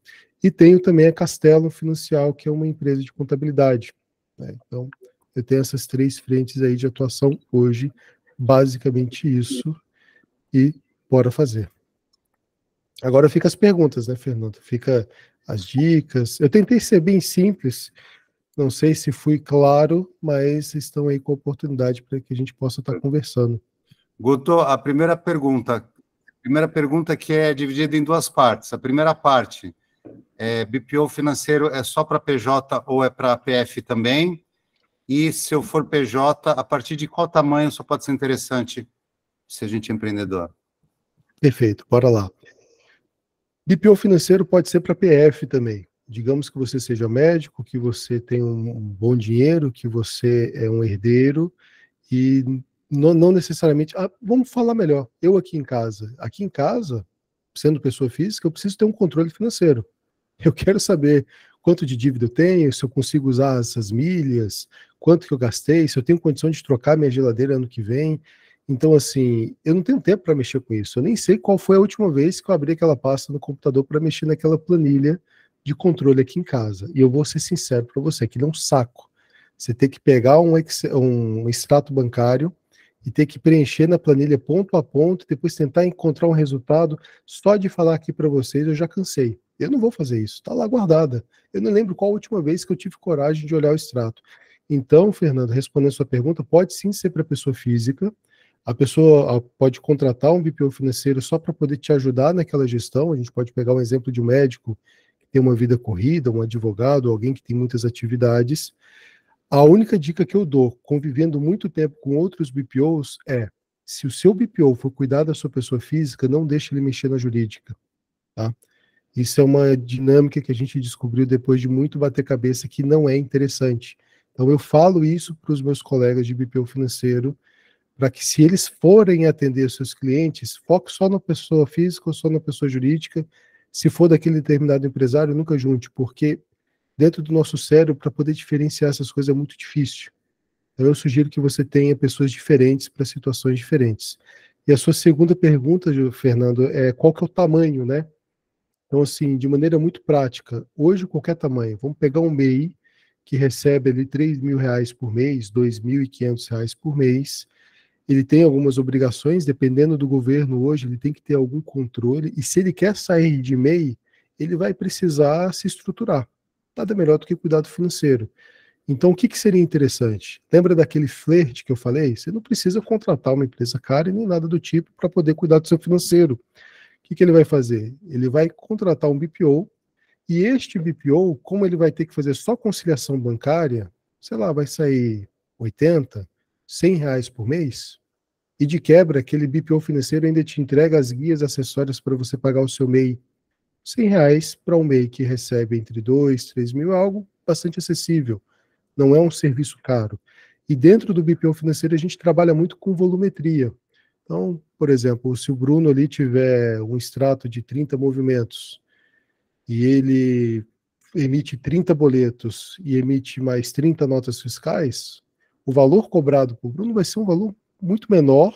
E tenho também a Castelo Financial, que é uma empresa de contabilidade, né? Então, eu tenho essas 3 frentes aí de atuação hoje, basicamente isso, e bora fazer. Agora fica as perguntas, né, Fernando? Fica as dicas. Eu tentei ser bem simples, não sei se fui claro, mas estão aí com a oportunidade para que a gente possa estar conversando. Guto, a primeira pergunta que é dividida em 2 partes. A primeira parte, BPO financeiro é só para PJ ou é para PF também? E se eu for PJ, a partir de qual tamanho só pode ser interessante se a gente é empreendedor? Perfeito, bora lá. BPO financeiro pode ser para PF também. Digamos que você seja médico, que você tem um bom dinheiro, que você é um herdeiro e não necessariamente... vamos falar melhor. Eu aqui em casa, sendo pessoa física, eu preciso ter um controle financeiro. Eu quero saber quanto de dívida eu tenho, se eu consigo usar essas milhas, quanto que eu gastei, se eu tenho condição de trocar minha geladeira ano que vem. Então, assim, eu não tenho tempo para mexer com isso. Eu nem sei qual foi a última vez que eu abri aquela pasta no computador para mexer naquela planilha de controle aqui em casa. E eu vou ser sincero para você, que ele é um saco. Você tem que pegar um extrato bancário e ter que preencher na planilha ponto a ponto, depois tentar encontrar um resultado. Só de falar aqui para vocês, eu já cansei. Eu não vou fazer isso, está lá guardada. Eu não lembro qual a última vez que eu tive coragem de olhar o extrato. Então, Fernando, respondendo a sua pergunta, pode sim ser para pessoa física. A pessoa pode contratar um BPO financeiro só para poder te ajudar naquela gestão. A gente pode pegar um exemplo de um médico que tem uma vida corrida, um advogado, alguém que tem muitas atividades. A única dica que eu dou, convivendo muito tempo com outros BPOs, é: se o seu BPO for cuidar da sua pessoa física, não deixe ele mexer na jurídica, tá? Isso é uma dinâmica que a gente descobriu depois de muito bater cabeça, que não é interessante. Então eu falo isso para os meus colegas de BPO financeiro, para que, se eles forem atender seus clientes, foque só na pessoa física ou só na pessoa jurídica. Se for daquele determinado empresário, nunca junte, porque dentro do nosso cérebro, para poder diferenciar essas coisas é muito difícil. Então eu sugiro que você tenha pessoas diferentes para situações diferentes. E a sua segunda pergunta, Fernando, é qual que é o tamanho, né? Então, assim, de maneira muito prática, hoje qualquer tamanho, vamos pegar um MEI que recebe ali R$3.000 por mês, R$2.500 por mês, ele tem algumas obrigações, dependendo do governo hoje, ele tem que ter algum controle, e se ele quer sair de MEI, ele vai precisar se estruturar. Nada melhor do que cuidado financeiro. Então, o que seria interessante? Lembra daquele flerte que eu falei? Você não precisa contratar uma empresa cara e nem nada do tipo para poder cuidar do seu financeiro. O que ele vai fazer? Ele vai contratar um BPO, e este BPO, como ele vai ter que fazer só conciliação bancária, sei lá, vai sair 80, R$100 por mês, e de quebra, aquele BPO financeiro ainda te entrega as guias acessórias para você pagar o seu MEI. R$100 para um MEI que recebe entre 2, 3 mil, é algo bastante acessível. Não é um serviço caro. E dentro do BPO financeiro a gente trabalha muito com volumetria. Então, por exemplo, se o Bruno ali tiver um extrato de 30 movimentos e ele emite 30 boletos e emite mais 30 notas fiscais, o valor cobrado por Bruno vai ser um valor muito menor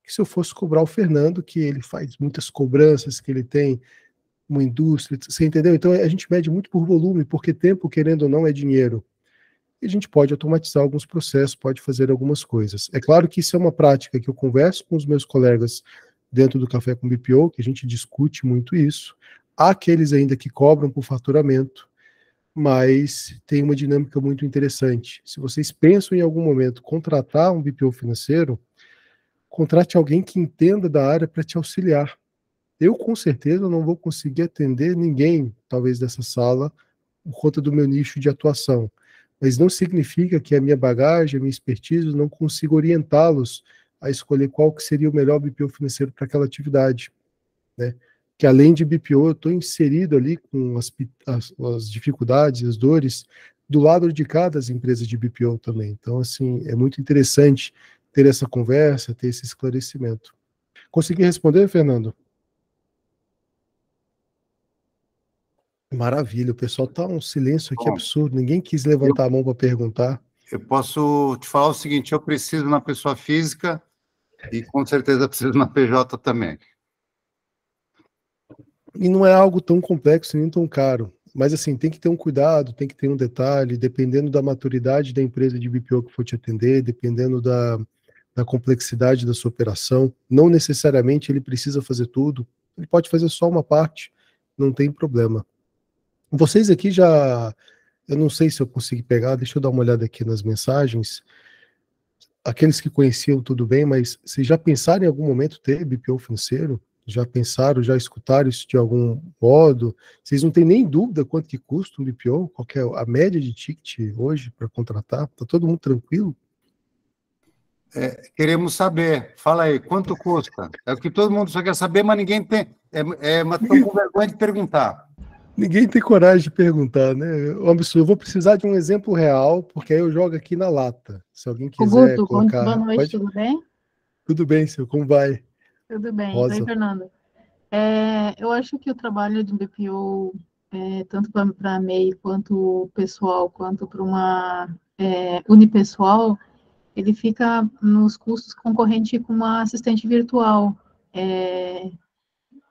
que se eu fosse cobrar o Fernando, que ele faz muitas cobranças, que ele tem uma indústria, você entendeu? Então a gente mede muito por volume, porque tempo, querendo ou não, é dinheiro. E a gente pode automatizar alguns processos, pode fazer algumas coisas. É claro que isso é uma prática que eu converso com os meus colegas dentro do Café com BPO, que a gente discute muito isso. Há aqueles ainda que cobram por faturamento, mas tem uma dinâmica muito interessante. Se vocês pensam em algum momento contratar um BPO financeiro, contrate alguém que entenda da área para te auxiliar. Eu, com certeza, não vou conseguir atender ninguém, talvez, dessa sala, por conta do meu nicho de atuação. Mas não significa que a minha bagagem, a minha expertise, não consiga orientá-los a escolher qual que seria o melhor BPO financeiro para aquela atividade, né? Que além de BPO, eu estou inserido ali com as dificuldades, as dores, do lado de cada empresa de BPO também. Então, assim, é muito interessante ter essa conversa, ter esse esclarecimento. Consegui responder, Fernando? Maravilha, o pessoal tá um silêncio aqui absurdo, ninguém quis levantar a mão para perguntar. Eu posso te falar o seguinte, eu preciso na pessoa física e com certeza preciso na PJ também. E não é algo tão complexo nem tão caro, mas assim, tem que ter um cuidado, tem que ter um detalhe, dependendo da maturidade da empresa de BPO que for te atender, dependendo da complexidade da sua operação, não necessariamente ele precisa fazer tudo, ele pode fazer só uma parte, não tem problema. Vocês aqui já, eu não sei se eu consegui pegar, deixa eu dar uma olhada aqui nas mensagens, aqueles que conheciam tudo bem, mas vocês já pensaram em algum momento ter BPO financeiro? Já pensaram, já escutaram isso de algum modo? Vocês não têm nem dúvida quanto que custa um BPO? Qual que é a média de ticket hoje para contratar? Está todo mundo tranquilo? Queremos saber. Fala aí, quanto custa? É o que todo mundo só quer saber, mas ninguém tem. Mas estão com vergonha de perguntar. Ninguém tem coragem de perguntar, né? Eu vou precisar de um exemplo real, porque aí eu jogo aqui na lata. Se alguém quiser Guto, colocar... boa noite, pode... tudo bem? Tudo bem, senhor, como vai? Tudo bem. Rosa. Oi, Fernando. Eu acho que o trabalho de um BPO, tanto para MEI, quanto pessoal, quanto para uma unipessoal, ele fica nos custos concorrente com uma assistente virtual.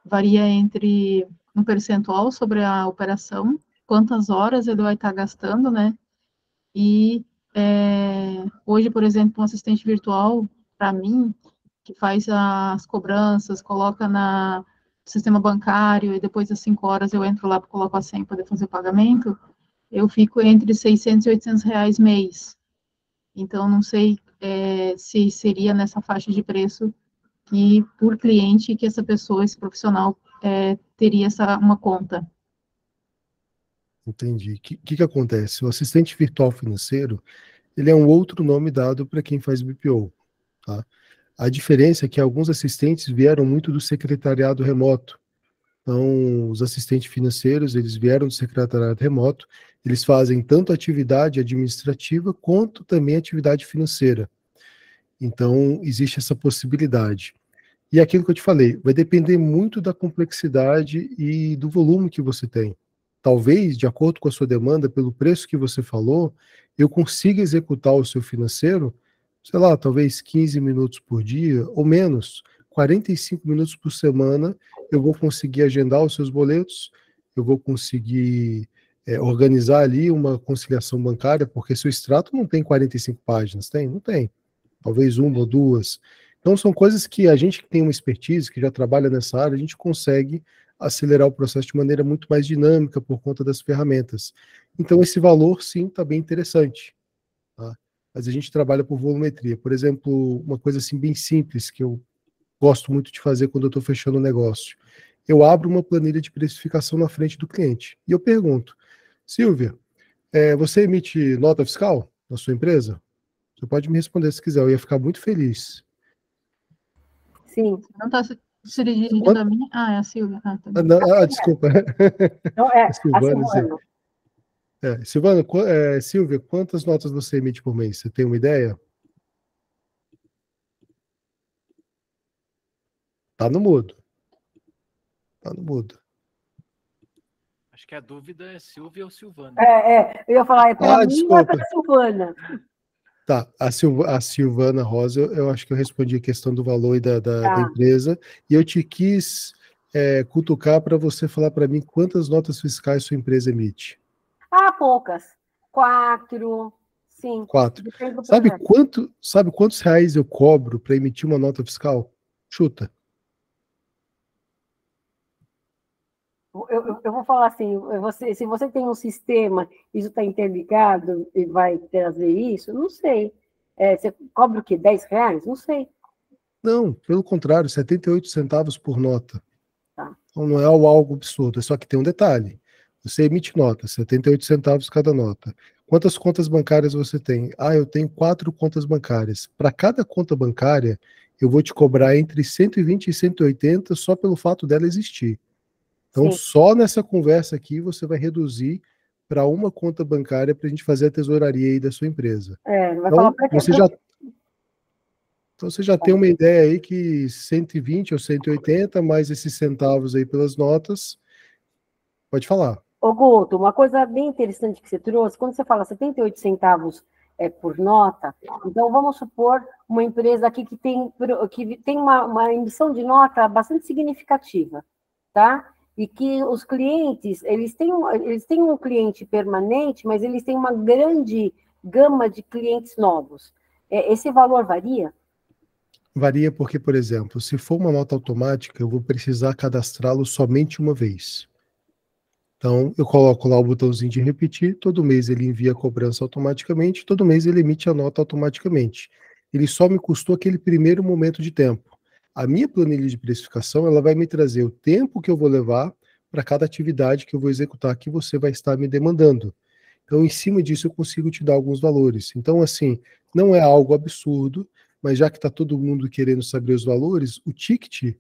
Varia entre um percentual sobre a operação, quantas horas ele vai estar gastando, né? E hoje, por exemplo, um assistente virtual, para mim, que faz as cobranças, coloca no sistema bancário, e depois das 5 horas eu entro lá, coloco a senha para poder fazer o pagamento, eu fico entre 600 e 800 reais mês. Então, não sei se seria nessa faixa de preço que, por cliente, que essa pessoa, esse profissional, teria uma conta. Entendi. O que acontece? O assistente virtual financeiro, ele é um outro nome dado para quem faz BPO, tá? A diferença é que alguns assistentes vieram muito do secretariado remoto. Então, os assistentes financeiros, eles vieram do secretariado remoto, eles fazem tanto atividade administrativa quanto também atividade financeira. Então, existe essa possibilidade. E aquilo que eu te falei, vai depender muito da complexidade e do volume que você tem. Talvez, de acordo com a sua demanda, pelo preço que você falou, eu consiga executar o seu financeiro, sei lá, talvez 15 minutos por dia ou menos, 45 minutos por semana, eu vou conseguir agendar os seus boletos, eu vou conseguir organizar ali uma conciliação bancária, porque seu extrato não tem 45 páginas, tem? Não tem. Talvez uma ou duas. Então, são coisas que a gente que tem uma expertise, que já trabalha nessa área, a gente consegue acelerar o processo de maneira muito mais dinâmica por conta das ferramentas. Então, esse valor, sim, está bem interessante. Tá? Mas a gente trabalha por volumetria. Por exemplo, uma coisa assim bem simples, que eu gosto muito de fazer quando eu estou fechando um negócio. Eu abro uma planilha de precificação na frente do cliente. E eu pergunto, Silvia, você emite nota fiscal na sua empresa? Você pode me responder se quiser, eu ia ficar muito feliz. Sim. Não está se dirigindo a mim? É a Silvia. Desculpa. Não, a Silvana. Silvana, Silvia, quantas notas você emite por mês? Você tem uma ideia? Tá no mudo. Tá no mudo. Acho que a dúvida é Silvia ou Silvana. Eu ia falar, é para mim desculpa. ou é para Silvana? Tá, a Silvana Rosa, eu acho que eu respondi a questão do valor e da empresa, e eu te quis cutucar para você falar para mim quantas notas fiscais sua empresa emite. Poucas. 4, 5. 4. Sabe quantos reais eu cobro para emitir uma nota fiscal? Chuta. Eu vou falar assim, se você tem um sistema, isso está interligado e vai trazer isso, não sei. Você cobra o quê? 10 reais? Não sei. Não, pelo contrário, 78 centavos por nota. Tá. Então não é algo absurdo, é só que tem um detalhe. Você emite nota, 78 centavos cada nota. Quantas contas bancárias você tem? Eu tenho 4 contas bancárias. Para cada conta bancária, eu vou te cobrar entre 120 e 180 só pelo fato dela existir. Então, Sim. Só nessa conversa aqui, você vai reduzir para uma conta bancária para a gente fazer a tesouraria aí da sua empresa. Vai então, falar pra você já tem uma ideia aí que 120 ou 180, mais esses centavos aí pelas notas, pode falar. Ô, Guto, uma coisa bem interessante que você trouxe, quando você fala 78 centavos por nota, então vamos supor uma empresa aqui que tem uma emissão de nota bastante significativa, tá? E que os clientes, eles têm um cliente permanente, mas eles têm uma grande gama de clientes novos. Esse valor varia? Varia porque, por exemplo, se for uma nota automática, eu vou precisar cadastrá-lo somente uma vez. Então, eu coloco lá o botãozinho de repetir, todo mês ele envia a cobrança automaticamente, todo mês ele emite a nota automaticamente. Ele só me custou aquele primeiro momento de tempo. A minha planilha de precificação, ela vai me trazer o tempo que eu vou levar para cada atividade que eu vou executar, que você vai estar me demandando. Então, em cima disso, eu consigo te dar alguns valores. Então, assim, não é algo absurdo, mas já que está todo mundo querendo saber os valores, o ticket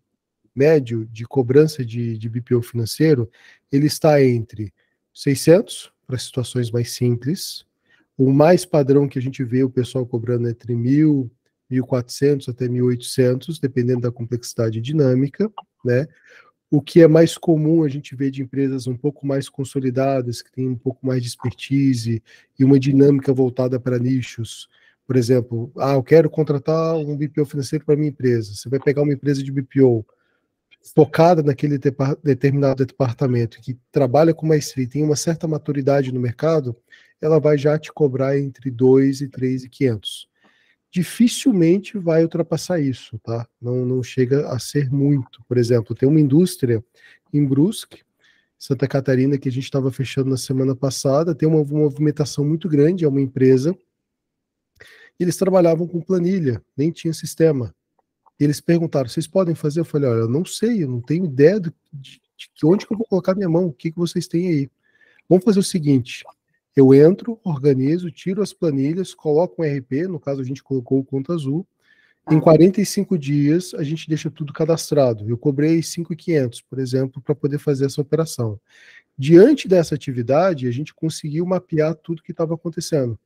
médio de cobrança de BPO financeiro, ele está entre 600, para situações mais simples, o mais padrão que a gente vê o pessoal cobrando entre 1.000, 1.400 até 1.800, dependendo da complexidade dinâmica, né? O que é mais comum a gente vê de empresas um pouco mais consolidadas, que têm um pouco mais de expertise e uma dinâmica voltada para nichos. Por exemplo, eu quero contratar um BPO financeiro para minha empresa. Você vai pegar uma empresa de BPO focada naquele determinado departamento, que trabalha com maestria e tem uma certa maturidade no mercado, ela vai já te cobrar entre 2 e 3.500. Dificilmente vai ultrapassar isso, tá? Não chega a ser muito. Por exemplo, tem uma indústria em Brusque, Santa Catarina, que a gente estava fechando na semana passada, tem uma movimentação muito grande, é uma empresa, e eles trabalhavam com planilha, nem tinha sistema. E eles perguntaram, vocês podem fazer? Eu falei, olha, eu não sei, eu não tenho ideia de onde que eu vou colocar minha mão, o que vocês têm aí. Vamos fazer o seguinte, eu entro, organizo, tiro as planilhas, coloco um RP, no caso a gente colocou o Conta Azul, em 45 dias a gente deixa tudo cadastrado. Eu cobrei 5.500, por exemplo, para poder fazer essa operação. Diante dessa atividade, a gente conseguiu mapear tudo que estava acontecendo.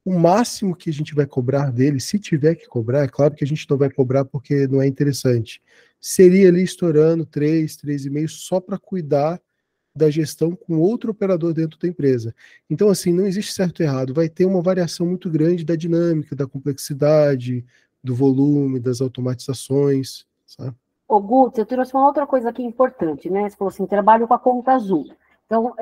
O máximo que a gente vai cobrar dele, se tiver que cobrar, é claro que a gente não vai cobrar porque não é interessante, seria ali estourando 3, 3,5 só para cuidar da gestão com outro operador dentro da empresa. Então, assim, não existe certo e errado, vai ter uma variação muito grande da dinâmica, da complexidade, do volume, das automatizações, sabe? Ô, Guto, eu trouxe uma outra coisa aqui importante, né? Você falou assim, trabalho com a Conta Azul. Então,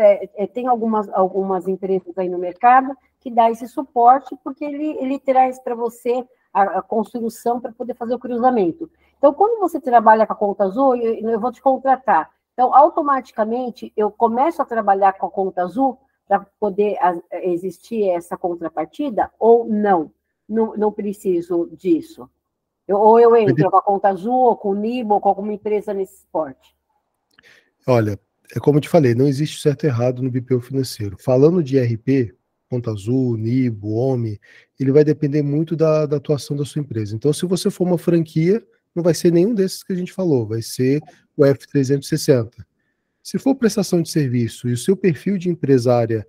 tem algumas empresas aí no mercado que dá esse suporte, porque ele traz para você a construção para poder fazer o cruzamento. Então, quando você trabalha com a Conta Azul, eu vou te contratar. Então, automaticamente, eu começo a trabalhar com a Conta Azul para poder existir essa contrapartida ou não? Não preciso disso. Ou eu entro com a Conta Azul, ou com o Nibo, ou com alguma empresa nesse esporte? Olha, é como eu te falei, não existe certo e errado no BPO financeiro. Falando de RP, Conta Azul, Nibo, OMI, ele vai depender muito da atuação da sua empresa. Então, se você for uma franquia, não vai ser nenhum desses que a gente falou, vai ser o F360. Se for prestação de serviço e o seu perfil de empresária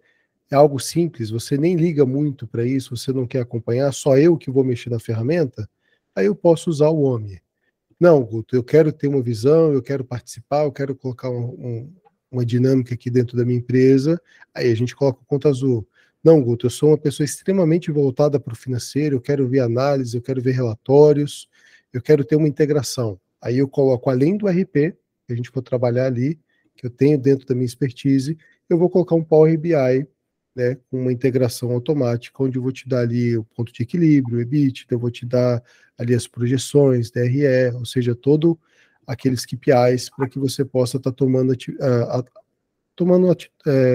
é algo simples, você nem liga muito para isso, você não quer acompanhar, só eu que vou mexer na ferramenta, aí eu posso usar o OMI. Não, Guto, eu quero ter uma visão, eu quero participar, eu quero colocar uma dinâmica aqui dentro da minha empresa, aí a gente coloca o Conta Azul. Não, Guto, eu sou uma pessoa extremamente voltada para o financeiro, eu quero ver análise, eu quero ver relatórios, eu quero ter uma integração. Aí eu coloco, além do RP, que a gente for trabalhar ali, que eu tenho dentro da minha expertise, eu vou colocar um Power BI, né, com uma integração automática, onde eu vou te dar ali o ponto de equilíbrio, o EBITDA, eu vou te dar ali as projeções, DRE, ou seja, todo aqueles KPIs para que você possa estar tomando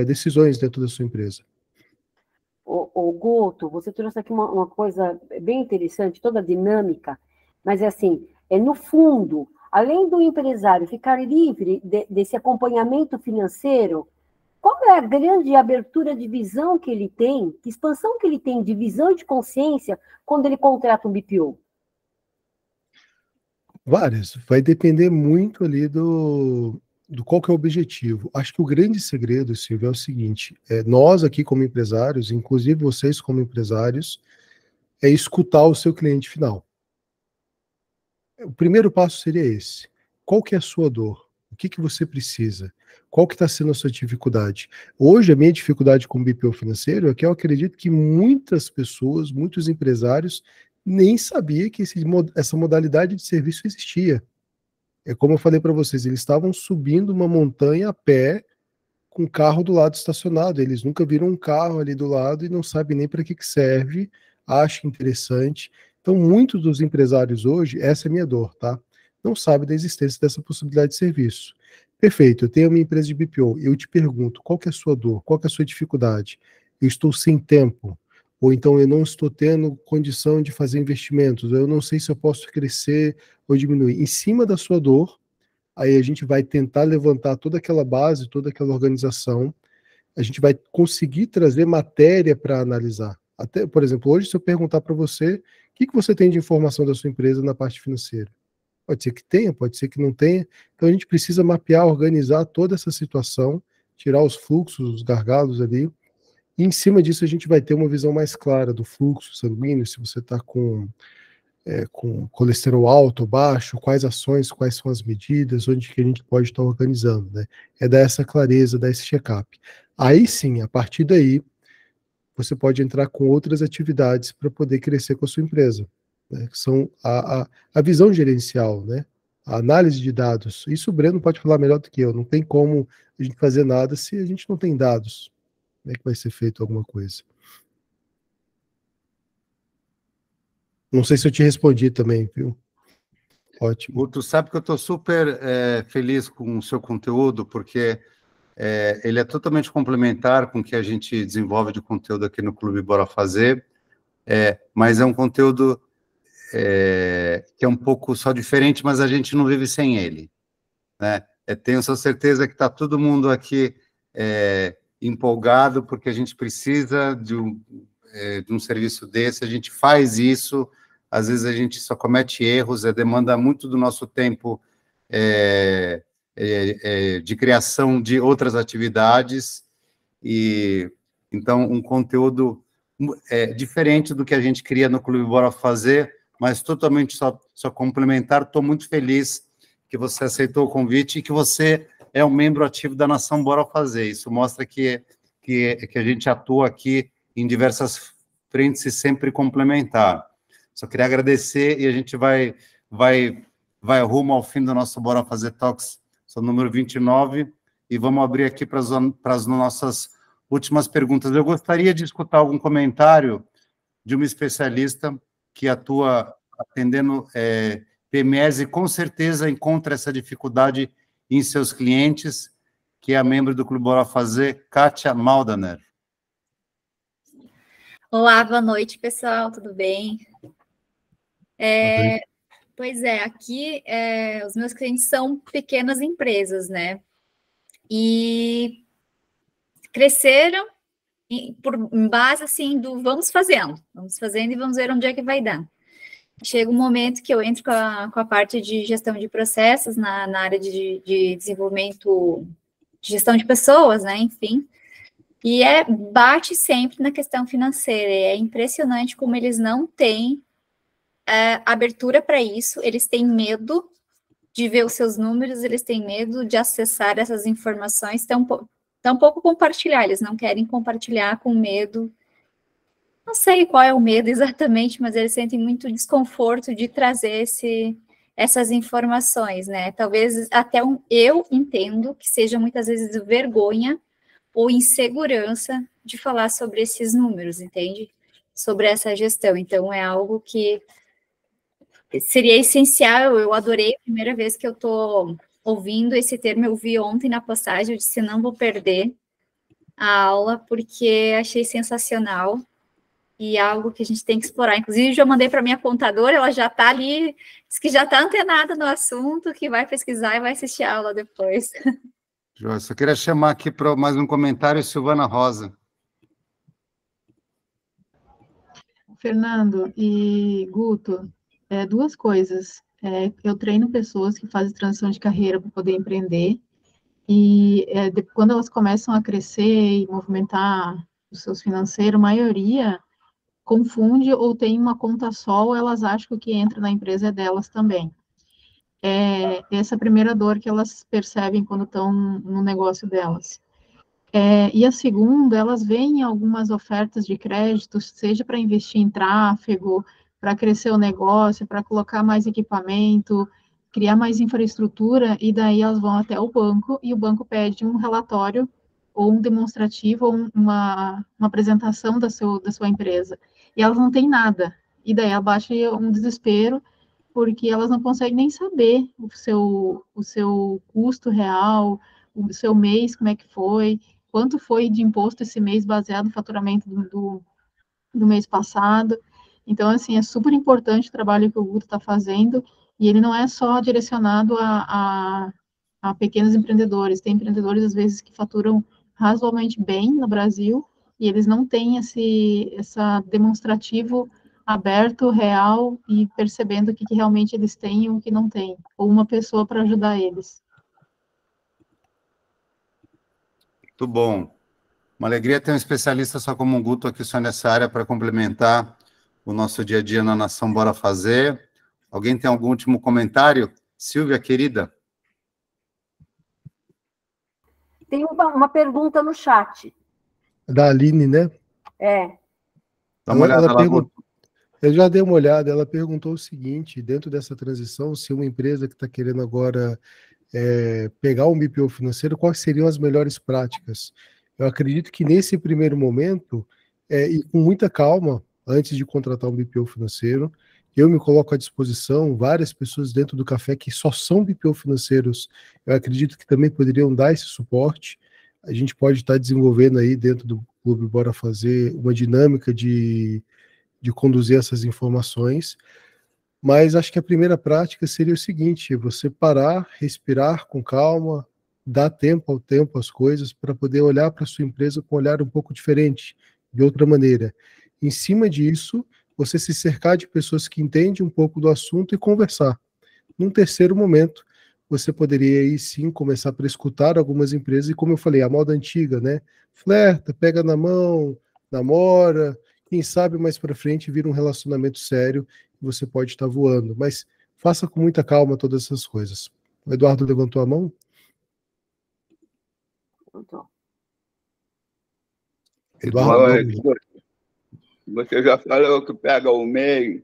decisões dentro da sua empresa. O Guto, você trouxe aqui uma coisa bem interessante, toda a dinâmica, mas é assim, no fundo, além do empresário ficar livre desse acompanhamento financeiro, qual é a grande abertura de visão que ele tem, que expansão que ele tem de visão e de consciência quando ele contrata um BPO? Várias. Vai depender muito ali do qual que é o objetivo. Acho que o grande segredo, Silvio, é o seguinte, nós aqui como empresários, inclusive vocês como empresários, é escutar o seu cliente final. O primeiro passo seria esse. Qual que é a sua dor? O que que você precisa? Qual que está sendo a sua dificuldade? Hoje, a minha dificuldade com o BPO financeiro é que eu acredito que muitas pessoas, muitos empresários, nem sabia que essa modalidade de serviço existia. É como eu falei para vocês, eles estavam subindo uma montanha a pé com o carro do lado estacionado. Eles nunca viram um carro ali do lado e não sabem nem para que serve, acham interessante. Então, muitos dos empresários hoje, essa é a minha dor, tá? Não sabem da existência dessa possibilidade de serviço. Perfeito, eu tenho a minha empresa de BPO, eu te pergunto, qual que é a sua dor? Qual que é a sua dificuldade? Eu estou sem tempo, ou então eu não estou tendo condição de fazer investimentos, eu não sei se eu posso crescer ou diminuir. Em cima da sua dor, aí a gente vai tentar levantar toda aquela base, toda aquela organização, a gente vai conseguir trazer matéria para analisar. Até, por exemplo, hoje, se eu perguntar para você, o que você tem de informação da sua empresa na parte financeira? Pode ser que tenha, pode ser que não tenha. Então a gente precisa mapear, organizar toda essa situação, tirar os fluxos, os gargalos ali, e em cima disso a gente vai ter uma visão mais clara do fluxo sanguíneo, se você está com colesterol alto ou baixo, quais ações, quais são as medidas, onde que a gente pode estar organizando, né? É dar essa clareza, dar esse check-up. Aí sim, a partir daí, você pode entrar com outras atividades para poder crescer com a sua empresa, né? Que são a visão gerencial, né? A análise de dados. Isso o Breno pode falar melhor do que eu. Não tem como a gente fazer nada se a gente não tem dados. Como é que vai ser feito alguma coisa? Não sei se eu te respondi também, viu? Ótimo. Tu sabe que eu estou super feliz com o seu conteúdo, porque ele é totalmente complementar com o que a gente desenvolve de conteúdo aqui no Clube Bora Fazer, mas é um conteúdo que é um pouco só diferente, mas a gente não vive sem ele, né? Tenho sua certeza que está todo mundo aqui empolgado, porque a gente precisa de um serviço desse, a gente faz isso, às vezes a gente só comete erros, demanda muito do nosso tempo de criação de outras atividades, e então um conteúdo diferente do que a gente cria no Clube Bora Fazer, mas totalmente só complementar. Estou muito feliz que você aceitou o convite e que você é um membro ativo da Nação Bora Fazer. Isso mostra que a gente atua aqui em diversas frentes e sempre complementar. Só queria agradecer e a gente vai rumo ao fim do nosso Bora Fazer Talks, seu número 29, e vamos abrir aqui para as nossas últimas perguntas. Eu gostaria de escutar algum comentário de uma especialista que atua atendendo PMEs e com certeza encontra essa dificuldade em seus clientes, que é a membro do Clube Bora Fazer, Kátia Maldaner. Olá, boa noite, pessoal, tudo bem? Pois é, aqui os meus clientes são pequenas empresas, né? E cresceram em base, assim, do vamos fazendo e vamos ver onde é que vai dar. Chega um momento que eu entro com a parte de gestão de processos na área de desenvolvimento, de gestão de pessoas, né, enfim, e bate sempre na questão financeira. É impressionante como eles não têm abertura para isso, eles têm medo de ver os seus números, eles têm medo de acessar essas informações, tampouco compartilhar, eles não querem compartilhar com medo. Não sei qual é o medo exatamente, mas eles sentem muito desconforto de trazer essas informações, né? Talvez até eu entendo que seja muitas vezes vergonha ou insegurança de falar sobre esses números, entende? Sobre essa gestão. Então, é algo que seria essencial. Eu adorei a primeira vez que eu estou ouvindo esse termo, eu vi ontem na postagem, eu disse, não vou perder a aula, porque achei sensacional. E é algo que a gente tem que explorar. Inclusive, já mandei para minha contadora, ela já está ali, diz que já está antenada no assunto, que vai pesquisar e vai assistir a aula depois. Joia, só queria chamar aqui para mais um comentário, Silvana Rosa. Fernando e Guto, duas coisas. Eu treino pessoas que fazem transição de carreira para poder empreender, e quando elas começam a crescer e movimentar os seus financeiros, a maioria confunde ou tem uma conta só, ou elas acham que o que entra na empresa é delas também. Essa é a primeira dor que elas percebem quando estão no negócio delas. E a segunda, elas veem algumas ofertas de crédito, seja para investir em tráfego, para crescer o negócio, para colocar mais equipamento, criar mais infraestrutura, e daí elas vão até o banco, e o banco pede um relatório, ou um demonstrativo, ou uma apresentação da sua empresa. E elas não têm nada. E daí abaixa um desespero, porque elas não conseguem nem saber o seu custo real, o seu mês, como é que foi, quanto foi de imposto esse mês, baseado no faturamento do mês passado. Então, assim, é super importante o trabalho que o Guto está fazendo, e ele não é só direcionado a pequenos empreendedores. Tem empreendedores, às vezes, que faturam razoavelmente bem no Brasil, e eles não têm essa demonstrativo aberto, real, e percebendo o que realmente eles têm e o que não têm, ou uma pessoa para ajudar eles. Muito bom. Uma alegria ter um especialista só como um Guto aqui só nessa área para complementar o nosso dia a dia na Nação Bora Fazer. Alguém tem algum último comentário? Silvia, querida. Tem uma pergunta no chat. Da Aline, né? Dá uma olhada lá, Guto. Eu já dei uma olhada, ela perguntou o seguinte, dentro dessa transição, se uma empresa que está querendo agora pegar um BPO financeiro, quais seriam as melhores práticas? Eu acredito que nesse primeiro momento, e com muita calma, antes de contratar um BPO financeiro, eu me coloco à disposição, várias pessoas dentro do café que só são BPO financeiros, eu acredito que também poderiam dar esse suporte. A gente pode estar desenvolvendo aí dentro do Clube Bora Fazer uma dinâmica de conduzir essas informações, mas acho que a primeira prática seria o seguinte, você parar, respirar com calma, dar tempo ao tempo às coisas para poder olhar para a sua empresa com um olhar um pouco diferente, de outra maneira. Em cima disso, você se cercar de pessoas que entendem um pouco do assunto e conversar. Num terceiro momento, você poderia aí sim começar para escutar algumas empresas, e como eu falei, a moda antiga, né? Flerta, pega na mão, namora, quem sabe mais para frente vira um relacionamento sério e você pode estar voando. Mas faça com muita calma todas essas coisas. O Eduardo levantou a mão? Eduardo. Você já falou que pega o MEI,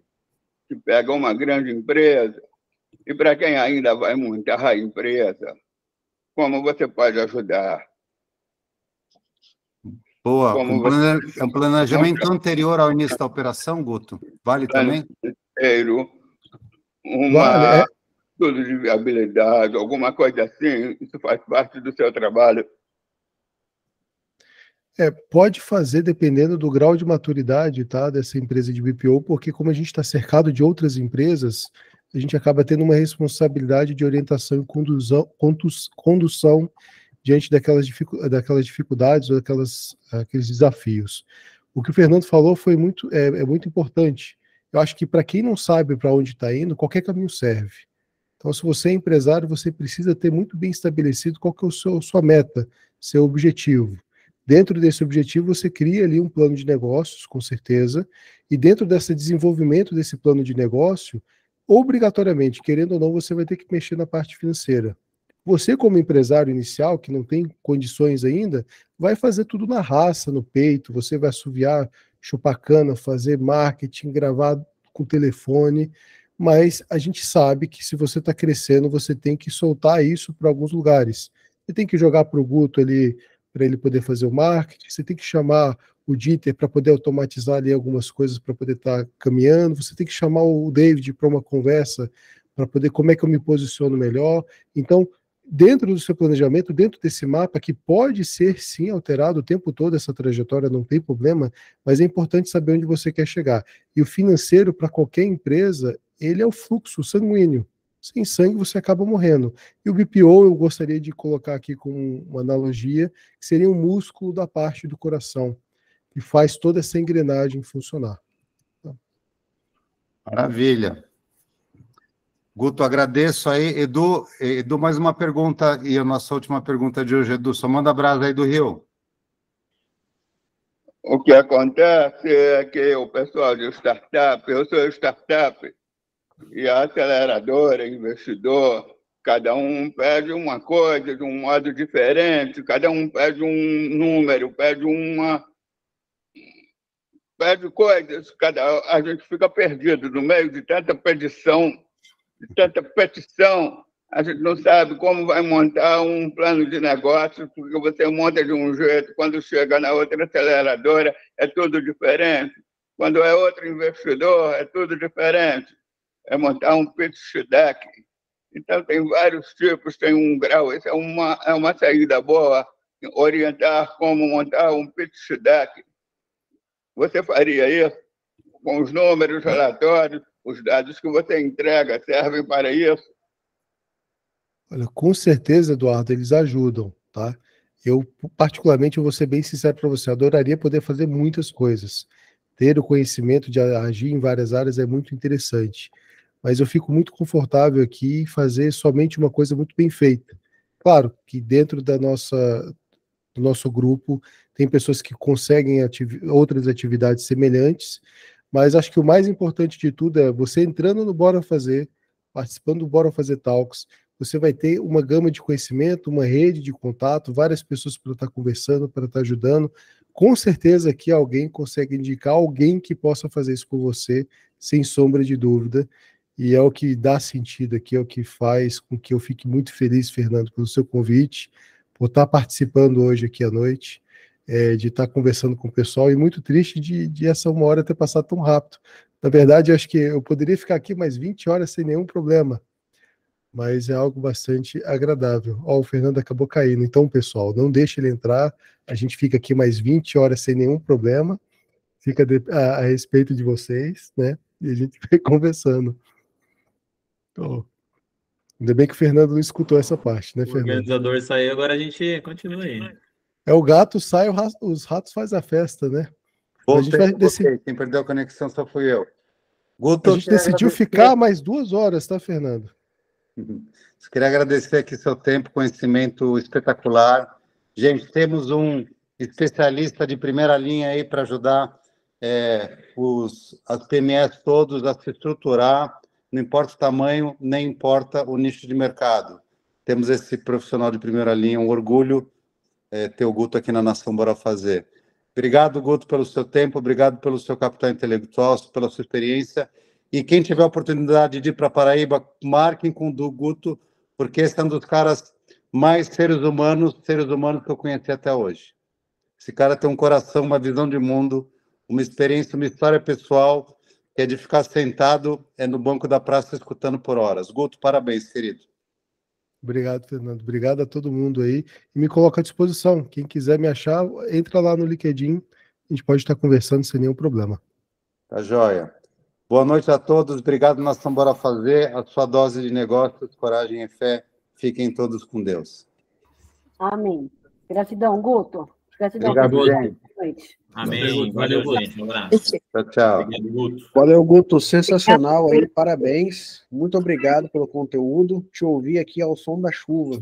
que pega uma grande empresa, e para quem ainda vai montar a empresa, como você pode ajudar? Boa, um planejamento anterior ao início da operação, Guto? Vale também? Estudo de viabilidade, alguma coisa assim, isso faz parte do seu trabalho? Pode fazer dependendo do grau de maturidade, tá, dessa empresa de BPO, porque como a gente está cercado de outras empresas, a gente acaba tendo uma responsabilidade de orientação e condução diante daquelas dificuldades ou aqueles desafios. O que o Fernando falou foi muito importante. Eu acho que para quem não sabe para onde está indo, qualquer caminho serve. Então, se você é empresário, você precisa ter muito bem estabelecido qual que é a sua meta, seu objetivo. Dentro desse objetivo, você cria ali um plano de negócios, com certeza, e dentro desse desenvolvimento desse plano de negócio, obrigatoriamente, querendo ou não, você vai ter que mexer na parte financeira. Você, como empresário inicial, que não tem condições ainda, vai fazer tudo na raça, no peito, você vai assoviar, chupar cana, fazer marketing, gravar com telefone, mas a gente sabe que se você está crescendo, você tem que soltar isso para alguns lugares. Você tem que jogar para o Guto ali, para ele poder fazer o marketing, você tem que chamar o Dieter para poder automatizar ali algumas coisas para poder estar caminhando, você tem que chamar o David para uma conversa, para poder, como é que eu me posiciono melhor. Então, dentro do seu planejamento, dentro desse mapa, que pode ser sim alterado o tempo todo, essa trajetória não tem problema, mas é importante saber onde você quer chegar. E o financeiro, para qualquer empresa, ele é o fluxo sanguíneo. Sem sangue você acaba morrendo. E o BPO eu gostaria de colocar aqui com uma analogia, que seria um músculo da parte do coração, que faz toda essa engrenagem funcionar. Maravilha. Guto, agradeço aí. Edu, mais uma pergunta, e a nossa última pergunta de hoje, Edu, só manda brasa aí do Rio. O que acontece é que o pessoal de startup, eu sou startup, e a aceleradora, investidor, cada um pede uma coisa de um modo diferente, cada um pede um número, pede coisas, a gente fica perdido no meio de tanta petição, a gente não sabe como vai montar um plano de negócio, porque você monta de um jeito, quando chega na outra aceleradora é tudo diferente, quando é outro investidor é tudo diferente, é montar um pitch deck. Então tem vários tipos, tem um grau, isso é uma saída boa, orientar como montar um pitch deck. Você faria isso com os números, relatórios, os dados que você entrega servem para isso? Olha, com certeza, Eduardo, eles ajudam, tá? Eu, particularmente, eu vou ser bem sincero para você, adoraria poder fazer muitas coisas. Ter o conhecimento de agir em várias áreas é muito interessante. Mas eu fico muito confortável aqui em fazer somente uma coisa muito bem feita. Claro que dentro do nosso grupo tem pessoas que conseguem outras atividades semelhantes, mas acho que o mais importante de tudo é você entrando no Bora Fazer, participando do Bora Fazer Talks, você vai ter uma gama de conhecimento, uma rede de contato, várias pessoas para estar conversando, para estar ajudando. Com certeza aqui alguém consegue indicar alguém que possa fazer isso por você, sem sombra de dúvida. E é o que dá sentido aqui, é o que faz com que eu fique muito feliz, Fernando, pelo seu convite, por estar participando hoje aqui à noite, de estar conversando com o pessoal, e muito triste de essa uma hora ter passado tão rápido. Na verdade, acho que eu poderia ficar aqui mais 20 horas sem nenhum problema, mas é algo bastante agradável. Ó, o Fernando acabou caindo. Então, pessoal, não deixe ele entrar, a gente fica aqui mais 20 horas sem nenhum problema, fica a respeito de vocês, né? E a gente vai conversando. Então, ainda bem que o Fernando não escutou essa parte, né, Fernando? O organizador saiu, agora a gente continua aí. O gato sai, os ratos fazem a festa, né? Voltei, a gente vai decidir. Quem perdeu a conexão só fui eu. Guto, a gente decidiu ficar mais 2 horas, tá, Fernando? Queria agradecer aqui seu tempo, conhecimento espetacular. Gente, temos um especialista de primeira linha aí para ajudar as PMEs todos a se estruturar, não importa o tamanho, nem importa o nicho de mercado. Temos esse profissional de primeira linha, um orgulho ter o Guto aqui na Nação Bora Fazer. Obrigado, Guto, pelo seu tempo, obrigado pelo seu capital intelectual, pela sua experiência. E quem tiver a oportunidade de ir para Paraíba, marquem com o Guto, porque esse é um dos caras mais seres humanos que eu conheci até hoje. Esse cara tem um coração, uma visão de mundo, uma experiência, uma história pessoal, que é de ficar sentado no banco da praça escutando por horas. Guto, parabéns, querido. Obrigado, Fernando. Obrigado a todo mundo aí. E me coloca à disposição. Quem quiser me achar, entra lá no LinkedIn. A gente pode estar conversando sem nenhum problema. Tá joia. Boa noite a todos. Obrigado, Nação Bora Fazer. A sua dose de negócios, coragem e fé. Fiquem todos com Deus. Amém. Gratidão, Guto. Gratidão. Obrigado, gente. Amém. Valeu, gente. Um abraço. Tchau, tchau. Obrigado, Guto. Valeu, Guto. Sensacional aí. Parabéns. Muito obrigado pelo conteúdo. Te ouvi aqui ao som da chuva.